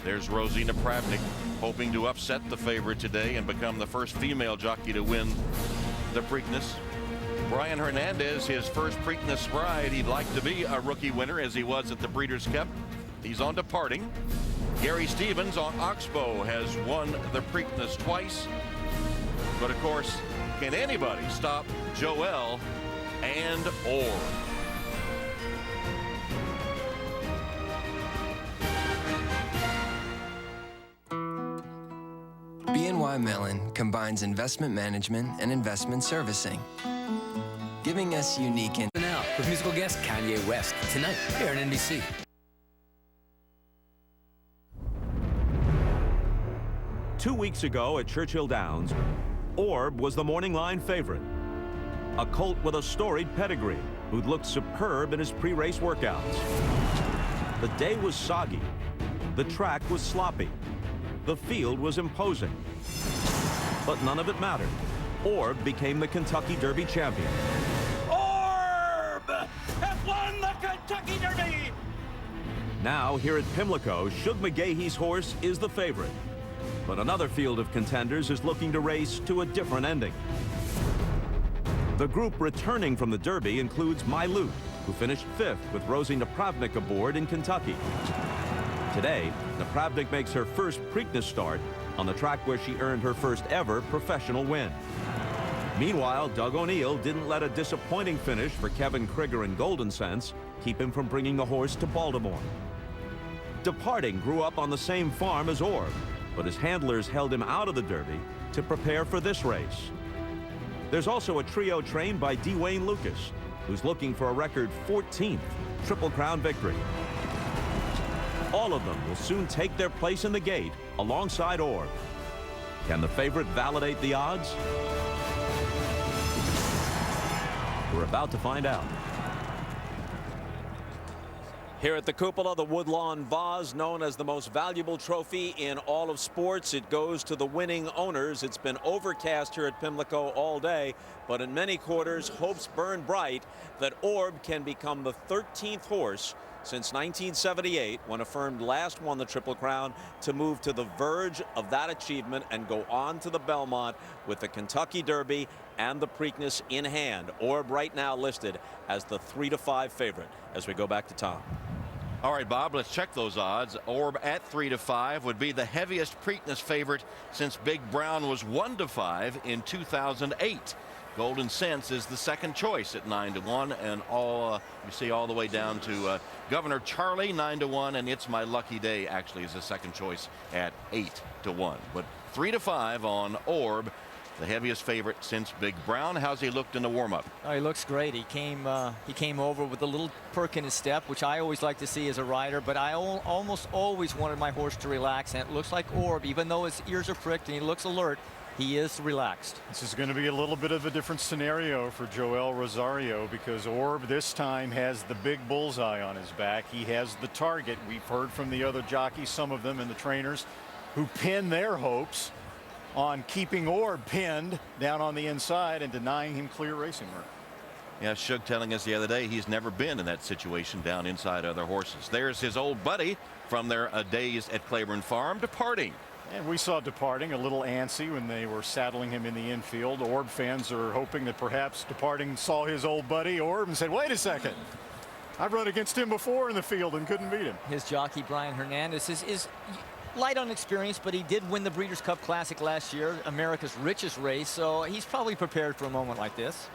there's Rosie Napravnik hoping to upset the favorite today and become the first female jockey to win the Preakness. Brian Hernandez, his first Preakness bride. He'd like to be a rookie winner as he was at the Breeders' Cup. He's on Departing. Gary Stevens on Oxbow has won the Preakness twice. But of course, can anybody stop Joel and Orb? BNY Mellon combines investment management and investment servicing, giving us unique Now, with musical guest Kanye West tonight here on NBC. Two weeks ago at Churchill Downs, Orb was the morning line favorite. A colt with a storied pedigree who'd looked superb in his pre-race workouts. The day was soggy. The track was sloppy. The field was imposing. But none of it mattered. Orb became the Kentucky Derby champion. Orb has won the Kentucky Derby! Now, here at Pimlico, Suge McGee's horse is the favorite. But another field of contenders is looking to race to a different ending. The group returning from the Derby includes My Loot, who finished 5th with Rosie Napravnik aboard in Kentucky. Today, Napravnik makes her first Preakness start on the track where she earned her first ever professional win. Meanwhile, Doug O'Neill didn't let a disappointing finish for Kevin Krieger and Golden Sense keep him from bringing the horse to Baltimore. Departing grew up on the same farm as Orb, but his handlers held him out of the Derby to prepare for this race. There's also a trio trained by Wayne Lukas, who's looking for a record 14th Triple Crown victory. All of them will soon take their place in the gate alongside Orb. Can the favorite validate the odds? We're about to find out. Here at the cupola, the Woodlawn Vase, known as the most valuable trophy in all of sports. It goes to the winning owners. It's been overcast here at Pimlico all day, but in many quarters, hopes burn bright that Orb can become the 13th horse since 1978, when a firm last won the Triple Crown, to move to the verge of that achievement and go on to the Belmont with the Kentucky Derby and the Preakness in hand. Orb right now listed as the 3-5 favorite as we go back to Tom. All right, Bob, let's check those odds. Orb at 3-5 would be the heaviest Preakness favorite since Big Brown was 1-5 in 2008. Golden Sense is the second choice at 9-1, and you see all the way down to Governor Charlie 9-1, and It's My Lucky Day actually is the second choice at 8-1. But 3-5 on Orb, the heaviest favorite since Big Brown. How's he looked in the warm-up? Oh, he looks great. He came over with a little perk in his step, which I always like to see as a rider, but I almost always wanted my horse to relax, and it looks like Orb, even though his ears are pricked and he looks alert, he is relaxed. This is going to be a little bit of a different scenario for Joel Rosario, because Orb this time has the big bullseye on his back. He has the target. We've heard from the other jockeys, some of them and the trainers, who pin their hopes on keeping Orb pinned down on the inside and denying him clear racing work. Yeah, Suge telling us the other day he's never been in that situation down inside other horses. There's his old buddy from their days at Claiborne Farm, Departing. And we saw Departing a little antsy when they were saddling him in the infield. Orb fans are hoping that perhaps Departing saw his old buddy Orb and said, wait a second, I've run against him before in the field and couldn't beat him. His jockey Brian Hernandez is light on experience, but he did win the Breeders' Cup Classic last year, America's richest race, so he's probably prepared for a moment like this.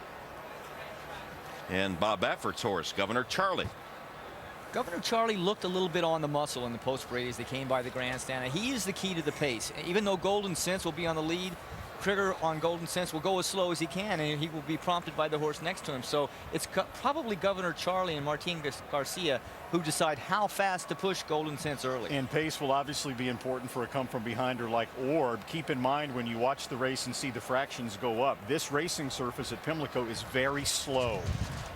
And Bob Baffert's horse, Governor Charlie. Governor Charlie looked a little bit on the muscle in the post-parade as they came by the grandstand. And he is the key to the pace. Even though Golden Sense will be on the lead, Krieger on Golden Sense will go as slow as he can, and he will be prompted by the horse next to him. So it's probably Governor Charlie and Martin Garcia who decide how fast to push Golden Sense early. And pace will obviously be important for a come-from-behinder like Orb. Keep in mind when you watch the race and see the fractions go up, this racing surface at Pimlico is very slow.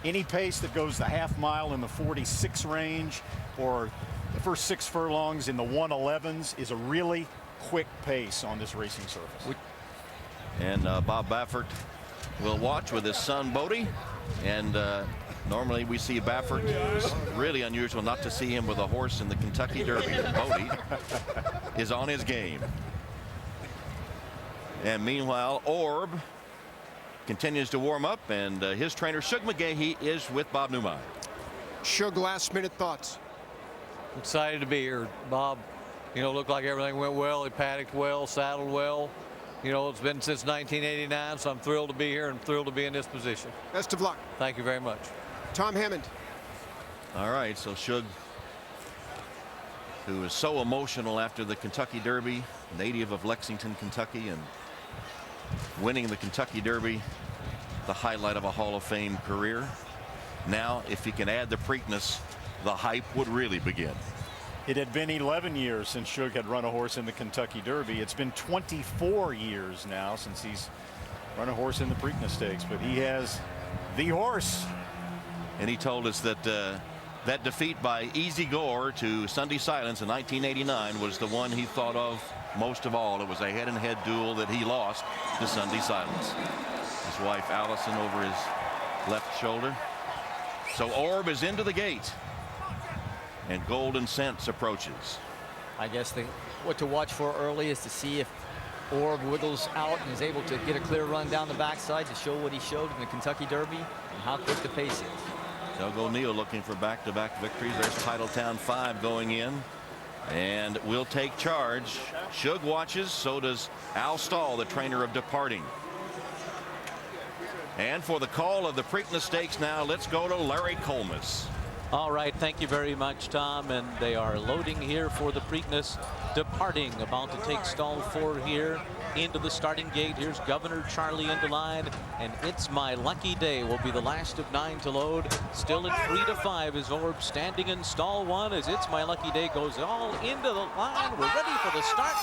Any pace that goes the half mile in the 46 range or the first 6 furlongs in the 111s is a really quick pace on this racing surface. And Bob Baffert will watch with his son Bodie, and normally we see Baffert. It's really unusual not to see him with a horse in the Kentucky Derby. Bodie is on his game. And meanwhile, Orb continues to warm up, and his trainer Suge McGee is with Bob Newmeyer. Suge, last minute thoughts. Excited to be here, Bob. You know, looked like everything went well. He paddocked well, saddled well. You know, it's been since 1989, so I'm thrilled to be here and thrilled to be in this position. Best of luck. Thank you very much. Tom Hammond. All right, so Suge, who is so emotional after the Kentucky Derby, native of Lexington, Kentucky, and winning the Kentucky Derby, the highlight of a Hall of Fame career. Now, if he can add the Preakness, the hype would really begin. It had been 11 years since Suge had run a horse in the Kentucky Derby. It's been 24 years now since he's run a horse in the Preakness Stakes, but he has the horse. And he told us that that defeat by Easy Gore to Sunday Silence in 1989 was the one he thought of most of all. It was a head-and-head duel that he lost to Sunday Silence. His wife Allison over his left shoulder. So Orb is into the gate, and Golden Sense approaches. I guess what to watch for early is to see if Orb wiggles out and is able to get a clear run down the backside to show what he showed in the Kentucky Derby and how quick the pace is. Doug O'Neill looking for back-to-back victories. There's Titletown 5 going in, and will take charge. Suge watches, so does Al Stahl, the trainer of Departing. And for the call of the Preakness Stakes now, let's go to Larry Colmus. All right, thank you very much, Tom. And they are loading here for the Preakness. Departing, about to take stall 4 here into the starting gate. Here's Governor Charlie into line, and It's My Lucky Day will be the last of 9 to load. Still at 3-5 is Orb standing in stall 1 as It's My Lucky Day goes all into the line. We're ready for the start.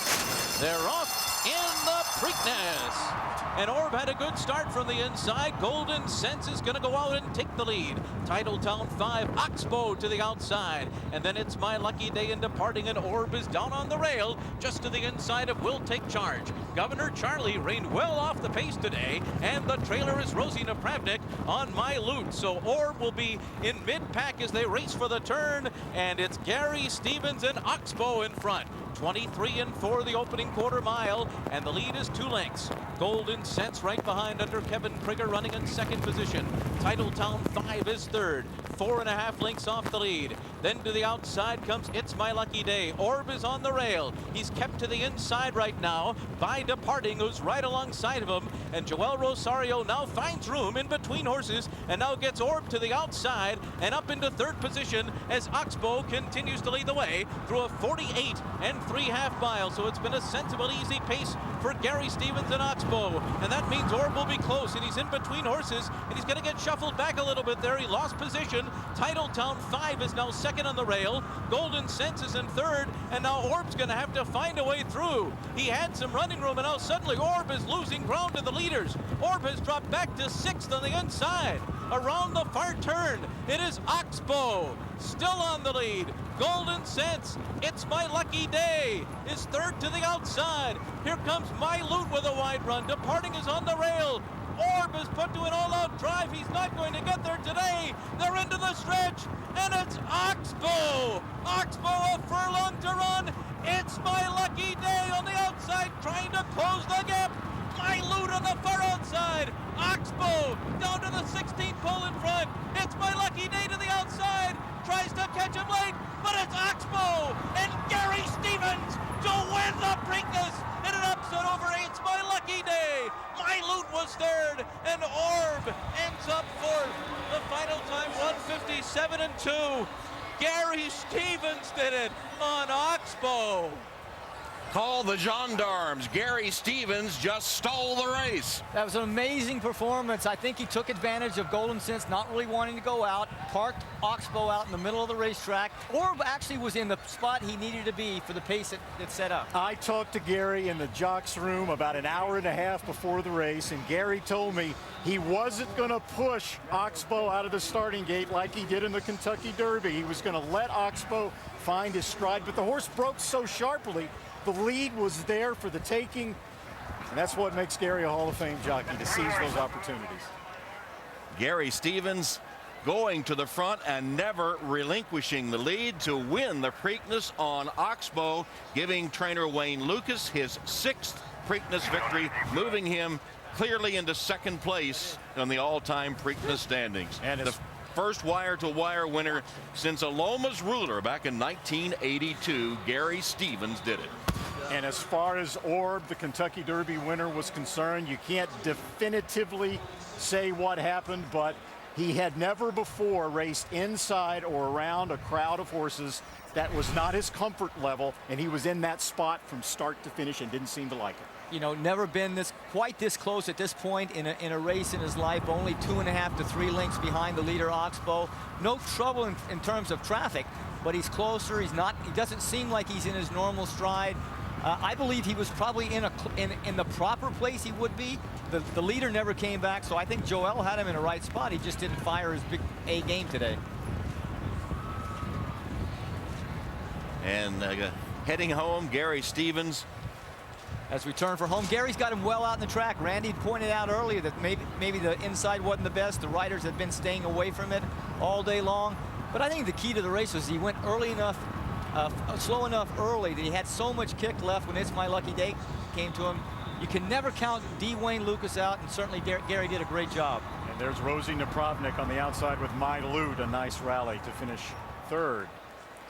They're off in the Preakness. And Orb had a good start from the inside. Golden Sense is going to go out and take the lead. Titletown 5, Oxbow to the outside. And then It's My Lucky Day in Departing, and Orb is down on the rail just to the inside of Will Take Charge. Governor Charlie reined well off the pace today, and the trailer is Rosie Napravnik on My Loot. So Orb will be in mid-pack as they race for the turn, and it's Gary Stevens and Oxbow in front. 23 and 4 the opening quarter mile, and the lead is 2 lengths. Golden Sense right behind under Kevin Krieger running in second position. Titletown 5 is third. 4.5 lengths off the lead. Then to the outside comes It's My Lucky Day. Orb is on the rail. He's kept to the inside right now by Departing, who's right alongside of him. And Joel Rosario now finds room in between horses and now gets Orb to the outside and up into third position as Oxbow continues to lead the way through a 48 3/2 miles. So it's been a sensible, easy pace for Gary Stevens and Oxbow. And that means Orb will be close, and he's in between horses, and he's going to get shuffled back a little bit there. He lost position. Titletown 5 is now second on the rail. Golden Sense is in third, and now Orb's going to have to find a way through. He had some running room, and now suddenly Orb is losing ground to the leaders. Orb has dropped back to 6th on the inside. Around the far turn, it is Oxbow still on the lead. Golden Sense, It's My Lucky Day, is third to the outside. Here comes My Loot with a wide run. Departing is on the rail. Orb is put to an all-out drive. He's not going to get there today. They're into the stretch, and it's Oxbow. Oxbow a furlong to run. It's My Lucky Day on the outside, trying to close the gap. My Loot on the far outside. Oxbow down to the 16th pole in front. It's My Lucky Day to the outside. Tries to catch him late, but it's Oxbow and Gary Stevens to win the Preakness in an upset over It's My Lucky Day. My Loot was third, and Orb ends up fourth. The final time 1:57.2. Gary Stevens did it on Oxbow. Call the gendarmes. Gary Stevens just stole the race. That was an amazing performance. I think he took advantage of Golden Sense not really wanting to go out, parked Oxbow out in the middle of the racetrack. Orb actually was in the spot he needed to be for the pace that set up. I talked to Gary in the jocks room about an hour and a half before the race, and Gary told me he wasn't going to push Oxbow out of the starting gate like he did in the Kentucky Derby. He was going to let Oxbow find his stride, but the horse broke so sharply. The lead was there for the taking, and that's what makes Gary a Hall of Fame jockey, to seize those opportunities. Gary Stevens going to the front and never relinquishing the lead to win the Preakness on Oxbow, giving trainer Wayne Lukas his 6th Preakness victory, moving him clearly into 2nd place on the all-time Preakness standings. And the first wire-to-wire winner since Aloma's ruler back in 1982. Gary Stevens did it. And as far as Orb, the Kentucky Derby winner, was concerned, you can't definitively say what happened, but he had never before raced inside or around a crowd of horses. That was not his comfort level, and he was in that spot from start to finish and didn't seem to like it. You know, never been quite this close at this point in a race in his life. Only 2.5 to 3 lengths behind the leader, Oxbow. No trouble in terms of traffic, but he's closer. He doesn't seem like he's in his normal stride. I believe he was probably in the proper place he would be. The leader never came back, so I think Joel had him in the right spot. He just didn't fire his big A game today. And heading home, Gary Stevens. As we turn for home, Gary's got him well out in the track. Randy pointed out earlier that maybe the inside wasn't the best. The riders had been staying away from it all day long. But I think the key to the race was he went early enough, slow enough early that he had so much kick left when It's My Lucky Day came to him. You can never count Wayne Lukas out, and certainly Gary did a great job. And there's Rosie Napravnik on the outside with My Loot, a nice rally to finish 3rd.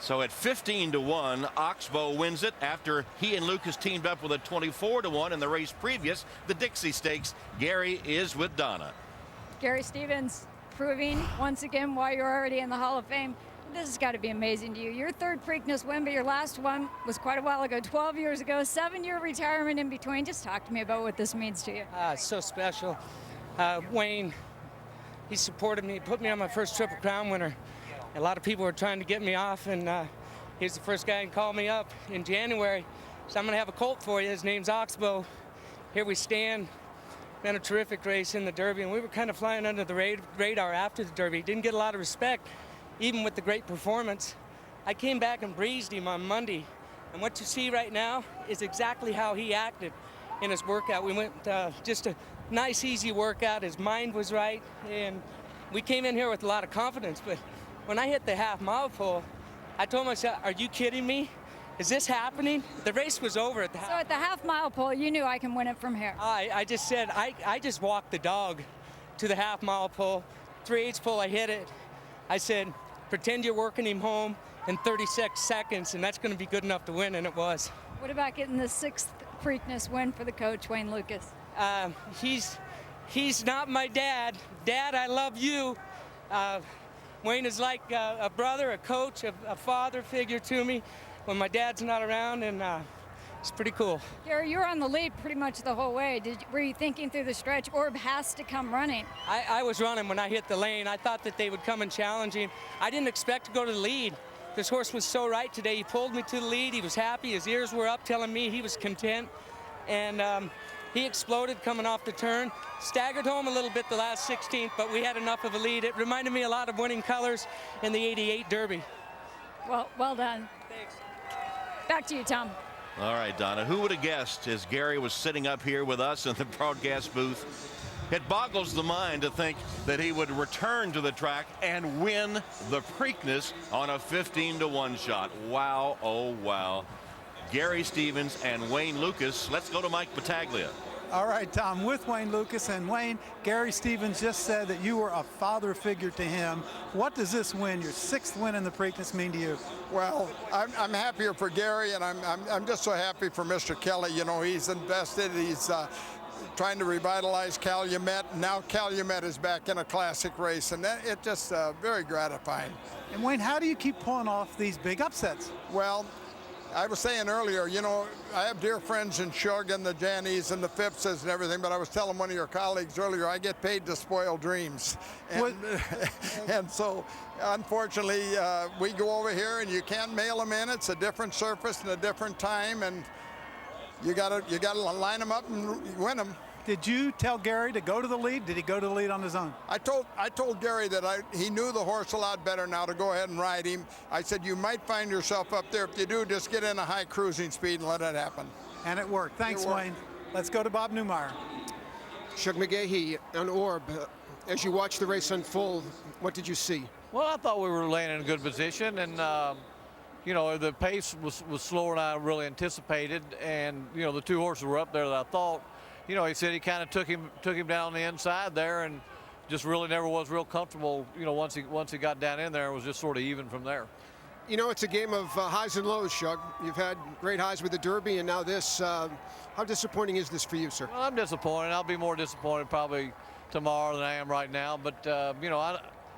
So at 15-1, Oxbow wins it after he and Lukas teamed up with a 24-1 in the race previous, the Dixie Stakes. Gary is with Donna. Gary Stevens proving once again why you're already in the Hall of Fame. This has got to be amazing to you. Your 3rd Preakness win, but your last one was quite a while ago, 12 years ago, 7-year retirement in between. Just talk to me about what this means to you. It's so special. Wayne, he supported me, put me on my first Triple Crown winner. A lot of people were trying to get me off, and he was the first guy who called me up in January. So I'm going to have a colt for you. His name's Oxbow. Here we stand. Been a terrific race in the Derby, and we were kind of flying under the radar after the Derby. Didn't get a lot of respect, even with the great performance. I came back and breezed him on Monday, and what you see right now is exactly how he acted in his workout. We went just a nice, easy workout. His mind was right, and we came in here with a lot of confidence, but when I hit the half-mile pole, I told myself, are you kidding me? Is this happening? The race was over at the So at the half-mile pole, you knew I can win it from here. I just said, I just walked the dog to the half-mile pole. 3/8 pole, I hit it. I said, pretend you're working him home in 36 seconds, and that's going to be good enough to win, and it was. What about getting the 6th Preakness win for the coach, Wayne Lukas? He's not my dad. Dad, I love you. Wayne is like a brother, a coach, a father figure to me when my dad's not around, and it's pretty cool. Gary, you were on the lead pretty much the whole way. Were you thinking through the stretch, Orb has to come running? I was running when I hit the lane. I thought that they would come and challenging. I didn't expect to go to the lead. This horse was so right today. He pulled me to the lead. He was happy. His ears were up telling me he was content. And he exploded coming off the turn. Staggered home a little bit the last 16th, but we had enough of a lead. It reminded me a lot of Winning Colors in the '88 Derby. Well done. Thanks. Back to you, Tom. All right, Donna, who would have guessed as Gary was sitting up here with us in the broadcast booth, it boggles the mind to think that he would return to the track and win the Preakness on a 15-to-1 shot. Wow, oh wow. Gary Stevens and Wayne Lukas. Let's go to Mike Battaglia. All right, Tom, with Wayne Lukas. And Wayne, Gary Stevens just said that you were a father figure to him. What does this win, your 6th win in the Preakness, mean to you? Well, I'm happier for Gary, and I'm just so happy for Mr. Kelly. You know, he's invested. He's trying to revitalize Calumet. Now Calumet is back in a classic race, and it's just very gratifying. And Wayne, how do you keep pulling off these big upsets? Well, I was saying earlier, you know, I have dear friends in Suge and the Jannies and the Phippses and everything, but I was telling one of your colleagues earlier, I get paid to spoil dreams. And, and so, unfortunately, we go over here and you can't mail them in. It's a different surface and a different time, and you gotta line them up and win them. Did you tell Gary to go to the lead? Did he go to the lead on his own? I told Gary that he knew the horse a lot better now to go ahead and ride him. I said, you might find yourself up there. If you do, just get in a high cruising speed and let it happen. And it worked. Thanks, Wayne. Let's go to Bob Newmeyer. Suge McGee and Orb, as you watched the race unfold, what did you see? Well, I thought we were laying in a good position, and you know, the pace was slower than I really anticipated, and you know, the 2 horses were up there that I thought. You know, he said he kind of took him down the inside there, and just really never was real comfortable. You know, once he got down in there, it was just sort of even from there. You know, it's a game of highs and lows, Suge. You've had great highs with the Derby, and now this. How disappointing is this for you, sir? Well, I'm disappointed. I'll be more disappointed probably tomorrow than I am right now. But you know,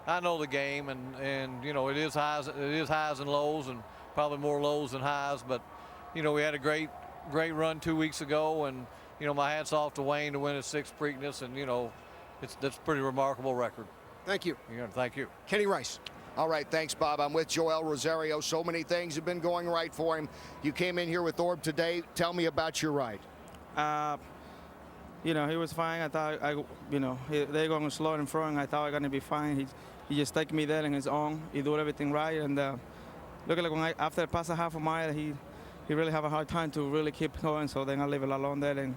I know the game, and you know, it is highs and lows, and probably more lows than highs. But you know, we had a great run 2 weeks ago, and you know, my hat's off to Wayne to win his 6th Preakness, and you know, that's a pretty remarkable record. Thank you. Yeah, thank you. Kenny Rice. All right, thanks, Bob. I'm with Joel Rosario. So many things have been going right for him. You came in here with Orb today. Tell me about your ride. You know, he was fine. I thought, you know, they're going slow and throwing. I thought I was going to be fine. He just took me there on his own. He did everything right. And look like when after I passed a half a mile, he really have a hard time to really keep going. So then I leave it alone there. And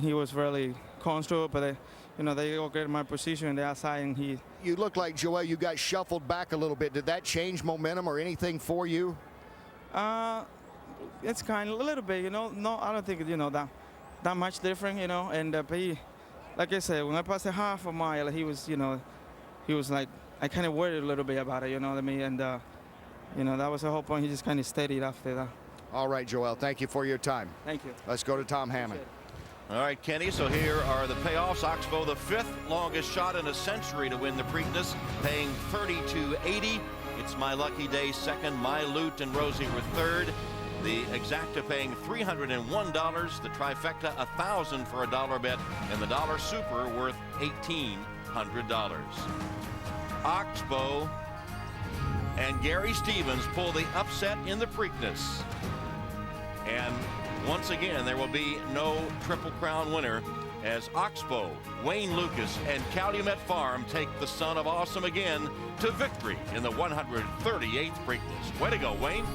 he was really construed, but you know, they go get my position on the outside, and he. You look like, Joel, you got shuffled back a little bit. Did that change momentum or anything for you? It's kind of a little bit, you know. No, I don't think, you know, that much different, you know. And he, like I said, when I passed a half a mile, he was, you know, he was like, I kind of worried a little bit about it, you know what I mean? And, you know, that was the whole point. He just kind of steadied after that. All right, Joel, thank you for your time. Thank you. Let's go to Tom Hammond. All right, Kenny, so here are the payoffs. Oxbow, the 5th longest shot in a century to win the Preakness, paying $32.80. It's My Lucky Day 2nd, My Loot and Rosie were 3rd. The Exacta paying $301, the Trifecta $1,000 for a dollar bet, and the Dollar Super worth $1,800. Oxbow and Gary Stevens pull the upset in the Preakness. And once again, there will be no Triple Crown winner as Oxbow, Wayne Lukas, and Calumet Farm take the Son of Awesome again to victory in the 138th Preakness. Way to go, Wayne.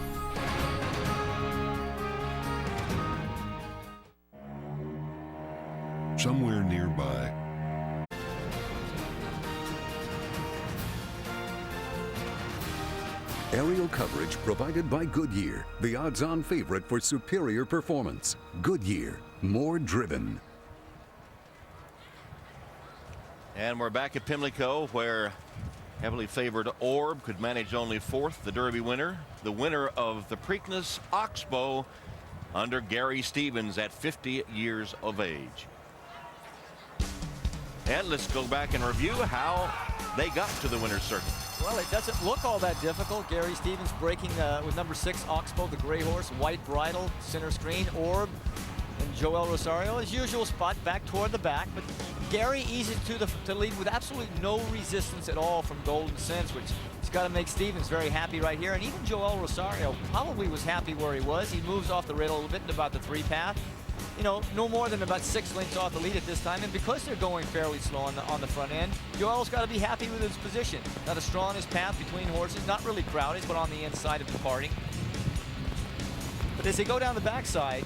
Somewhere nearby, aerial coverage provided by Goodyear, the odds-on favorite for superior performance. Goodyear, more driven. And we're back at Pimlico, where Heavily favored Orb could manage only fourth. The Derby winner, the winner of the Preakness Oxbow under Gary Stevens at 50 years of age. And let's go back and review how they got to the winner's circle. Well, it doesn't look all that difficult. Gary Stevens breaking with number 6 Oxbow, the gray horse, white bridle, center screen, Orb, and Joel Rosario, his usual spot back toward the back. But Gary easy to lead with absolutely no resistance at all from Golden Sense, which has got to make Stevens very happy right here. And even Joel Rosario probably was happy where he was. He moves off the rail a little bit in about the 3 path. You know, no more than about 6 lengths off the lead at this time, and because they're going fairly slow on the front end, Joel's got to be happy with his position. Not a strongest path between horses, not really crowded, but on the inside of departing. But as they go down the backside,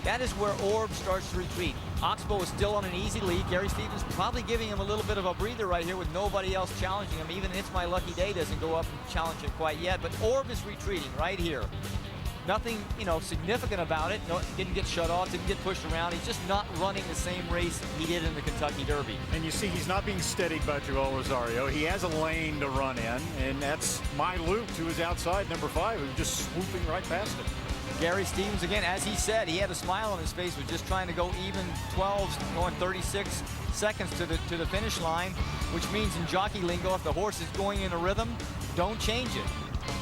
that is where Orb starts to retreat. Oxbow is still on an easy lead. Gary Stevens probably giving him a little bit of a breather right here with nobody else challenging him. Even It's My Lucky Day doesn't go up and challenge him quite yet, but Orb is retreating right here. Nothing, you know, significant about it. No, didn't get shut off, didn't get pushed around. He's just not running the same race he did in the Kentucky Derby. And you see he's not being steadied by Joel Rosario. He has a lane to run in, and that's my Luke to his outside, number 5, who's just swooping right past him. Gary Stevens, again, as he said, he had a smile on his face, was just trying to go even 12s, going 36 seconds to the finish line, which means in jockey lingo, if the horse is going in a rhythm, don't change it.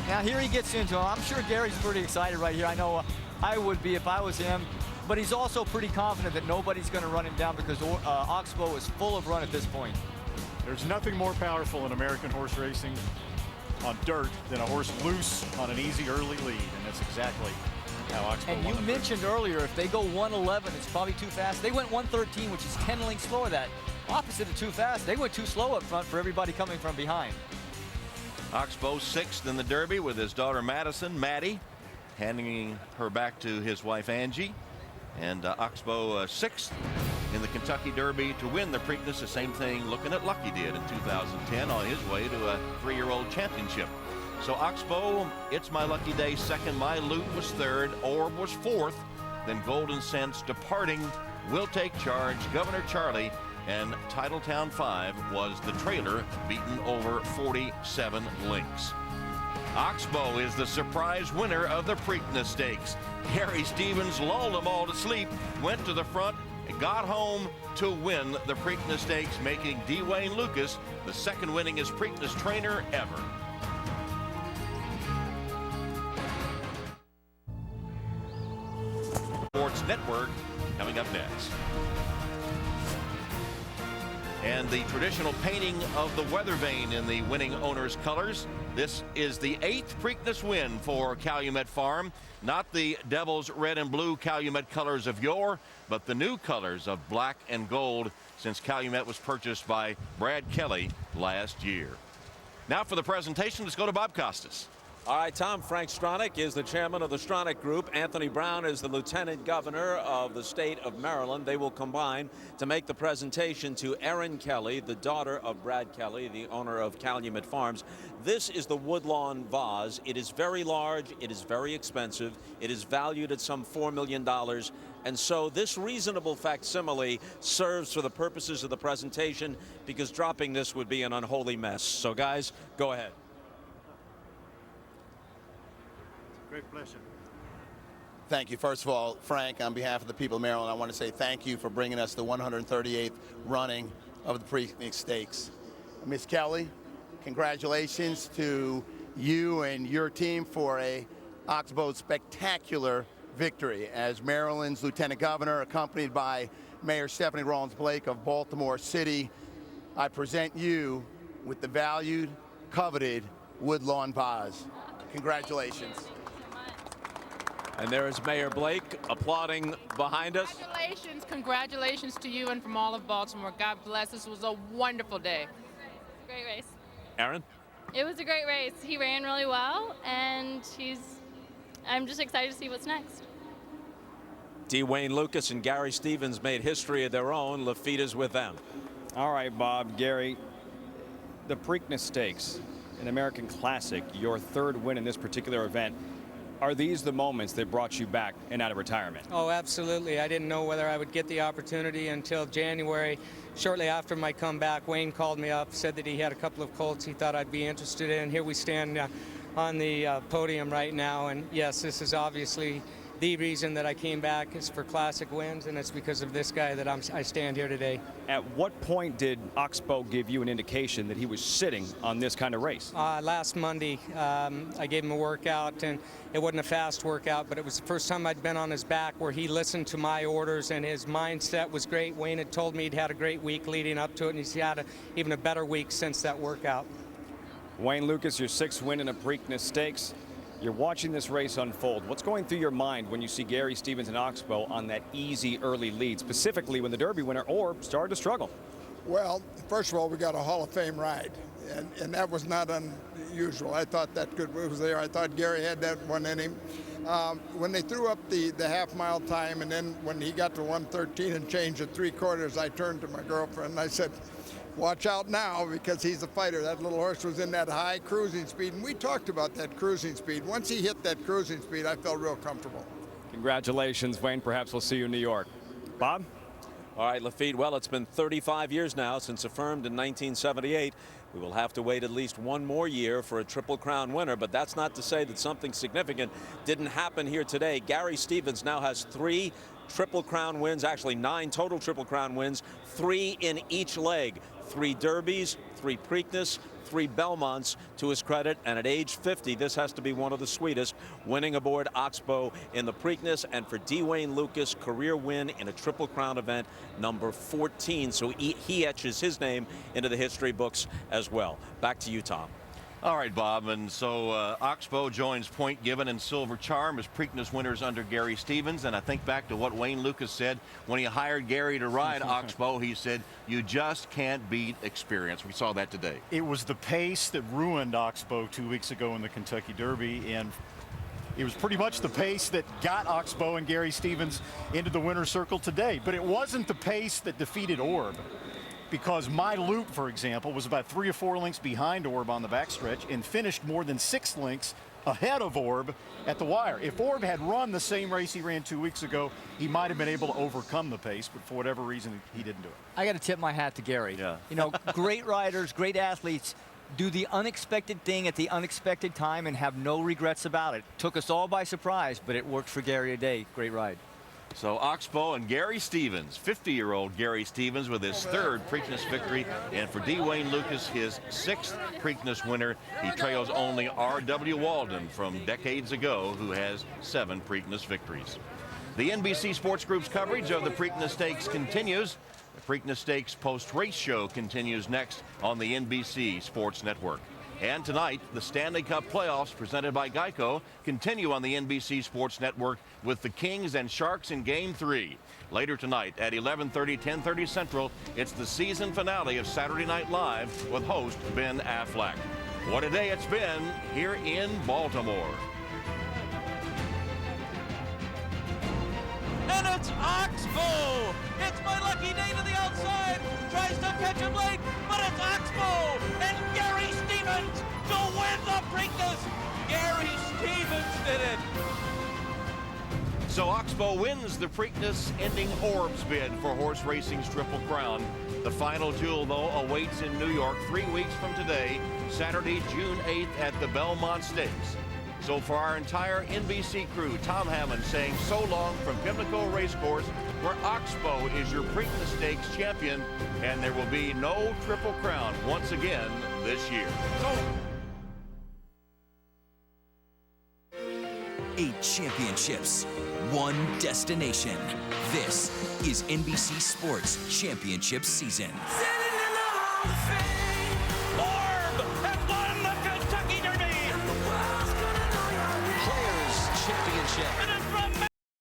Now here he gets into him. I'm sure Gary's pretty excited right here. I know I would be if I was him, but he's also pretty confident that nobody's going to run him down because Oxbow is full of run at this point. There's nothing more powerful in American horse racing on dirt than a horse loose on an easy early lead, and that's exactly how Oxbow And you mentioned earlier, if they go 111, it's probably too fast. They went 113, which is 10 lengths slower. That opposite of too fast. They went too slow up front for everybody coming from behind. Oxbow 6th in the Derby with his daughter Madison, Maddie, handing her back to his wife Angie. And Oxbow 6th in the Kentucky Derby to win the Preakness. The same thing looking at Lucky did in 2010 on his way to a 3-year-old championship. So Oxbow, It's My Lucky Day 2nd, My Luke was 3rd, Orb was 4th. Then Golden Sense departing will take charge. Governor Charlie and Titletown 5 was the trailer, beaten over 47 lengths. Oxbow is the surprise winner of the Preakness Stakes. Gary Stevens lulled them all to sleep, went to the front, and got home to win the Preakness Stakes, making Dwayne Lukas the 2nd winningest Preakness trainer ever. Sports Network coming up next. And the traditional painting of the weather vane in the winning owner's colors. This is the 8th Preakness win for Calumet Farm. Not the Devil's red and blue Calumet colors of yore, but the new colors of black and gold since Calumet was purchased by Brad Kelly last year. Now for the presentation, let's go to Bob Costas. All right, Tom. Frank Stronach is the chairman of the Stronach Group. Anthony Brown is the lieutenant governor of the state of Maryland. They will combine to make the presentation to Erin Kelly, the daughter of Brad Kelly, the owner of Calumet Farms. This is the Woodlawn vase. It is very large. It is very expensive. It is valued at some $4 million. And so this reasonable facsimile serves for the purposes of the presentation because dropping this would be an unholy mess. So, guys, go ahead. Great pleasure. Thank you. First of all, Frank, on behalf of the people of Maryland, I want to say thank you for bringing us the 138th running of the Preakness Stakes. Ms. Kelly, congratulations to you and your team for a Oxbow spectacular victory. As Maryland's Lieutenant Governor, accompanied by Mayor Stephanie Rawlins-Blake of Baltimore City, I present you with the valued, coveted Woodlawn vase. Congratulations. And there is Mayor Blake applauding behind us. Congratulations to you and from all of Baltimore. God bless. This was a wonderful day. Great race. Aaron? It was a great race. He ran really well, and I'm just excited to see what's next. Dwayne Lukas and Gary Stevens made history of their own. Lafita's with them. All right, Bob, Gary, the Preakness Stakes, an American classic, your 3rd win in this particular event. Are these the moments that brought you back and out of retirement? Oh, absolutely. I didn't know whether I would get the opportunity until January. Shortly after my comeback, Wayne called me up, said that he had a couple of colts he thought I'd be interested in. Here we stand on the podium right now, and yes, this is obviously the reason that I came back is for classic wins, and it's because of this guy that I stand here today. At what point did Oxbow give you an indication that he was sitting on this kind of race? Last Monday, I gave him a workout, and it wasn't a fast workout, but it was the first time I'd been on his back where he listened to my orders, and his mindset was great. Wayne had told me he'd had a great week leading up to it, and he's had even a better week since that workout. Wayne Lukas, your 6th win in a Preakness Stakes. You're watching this race unfold. What's going through your mind when you see Gary Stevens and Oxbow on that easy early lead, specifically when the Derby winner Orb started to struggle? Well, first of all, we got a Hall of Fame ride, and that was not unusual. I thought that good was there. I thought Gary had that one in him. When they threw up the half-mile time, and then when he got to 1:13 and changed at 3/4, I turned to my girlfriend and I said, watch out now, because he's a fighter. That little horse was in that high cruising speed, and we talked about that cruising speed. Once he hit that cruising speed, I felt real comfortable. Congratulations, Wayne. Perhaps we'll see you in New York. Bob? All right, Lafitte, well, it's been 35 years now since affirmed in 1978. We will have to wait at least one more year for a Triple Crown winner, but that's not to say that something significant didn't happen here today. Gary Stevens now has 3 Triple Crown wins, actually 9 total Triple Crown wins, 3 in each leg. 3 Derbies, 3 Preakness, 3 Belmonts to his credit, and at age 50, this has to be one of the sweetest, winning aboard Oxbow in the Preakness, and for D. Wayne Lukas, career win in a Triple Crown event, number 14. So he etches his name into the history books as well. Back to you, Tom. All right, Bob, and so Oxbow joins Point Given and Silver Charm as Preakness winners under Gary Stevens, and I think back to what Wayne Lukas said when he hired Gary to ride Oxbow. He said, you just can't beat experience. We saw that today. It was the pace that ruined Oxbow 2 weeks ago in the Kentucky Derby, and it was pretty much the pace that got Oxbow and Gary Stevens into the winner's circle today, but it wasn't the pace that defeated Orb. Because My Loop, for example, was about 3 or 4 lengths behind Orb on the backstretch and finished more than 6 lengths ahead of Orb at the wire. If Orb had run the same race he ran 2 weeks ago, he might have been able to overcome the pace, but for whatever reason, he didn't do it. I got to tip my hat to Gary. Yeah. You know, great riders, great athletes do the unexpected thing at the unexpected time and have no regrets about it. Took us all by surprise, but it worked for Gary today. Great ride. So Oxbow and Gary Stevens, 50-year-old Gary Stevens with his 3rd Preakness victory, and for D. Wayne Lukas, his 6th Preakness winner. He trails only R.W. Walden from decades ago, who has 7 Preakness victories. The NBC Sports Group's coverage of the Preakness Stakes continues. The Preakness Stakes post-race show continues next on the NBC Sports Network. And tonight, the Stanley Cup playoffs presented by Geico continue on the NBC Sports Network with the Kings and Sharks in Game 3. Later tonight at 11:30, 10:30 Central, it's the season finale of Saturday Night Live with host Ben Affleck. What a day it's been here in Baltimore. And it's Oxbow! It's my lucky day to the outside! Tries to catch him late, but it's Oxbow! And Gary Stevens to win the Preakness! Gary Stevens did it! So Oxbow wins the Preakness, ending Orb's bid for horse racing's Triple Crown. The final duel, though, awaits in New York 3 weeks from today, Saturday, June 8th at the Belmont Stakes. So for our entire NBC crew, Tom Hammond saying so long from Pimlico Racecourse, where Oxbow is your Preakness Stakes champion, and there will be no Triple Crown once again this year. 8 championships, 1 destination. This is NBC Sports Championship season.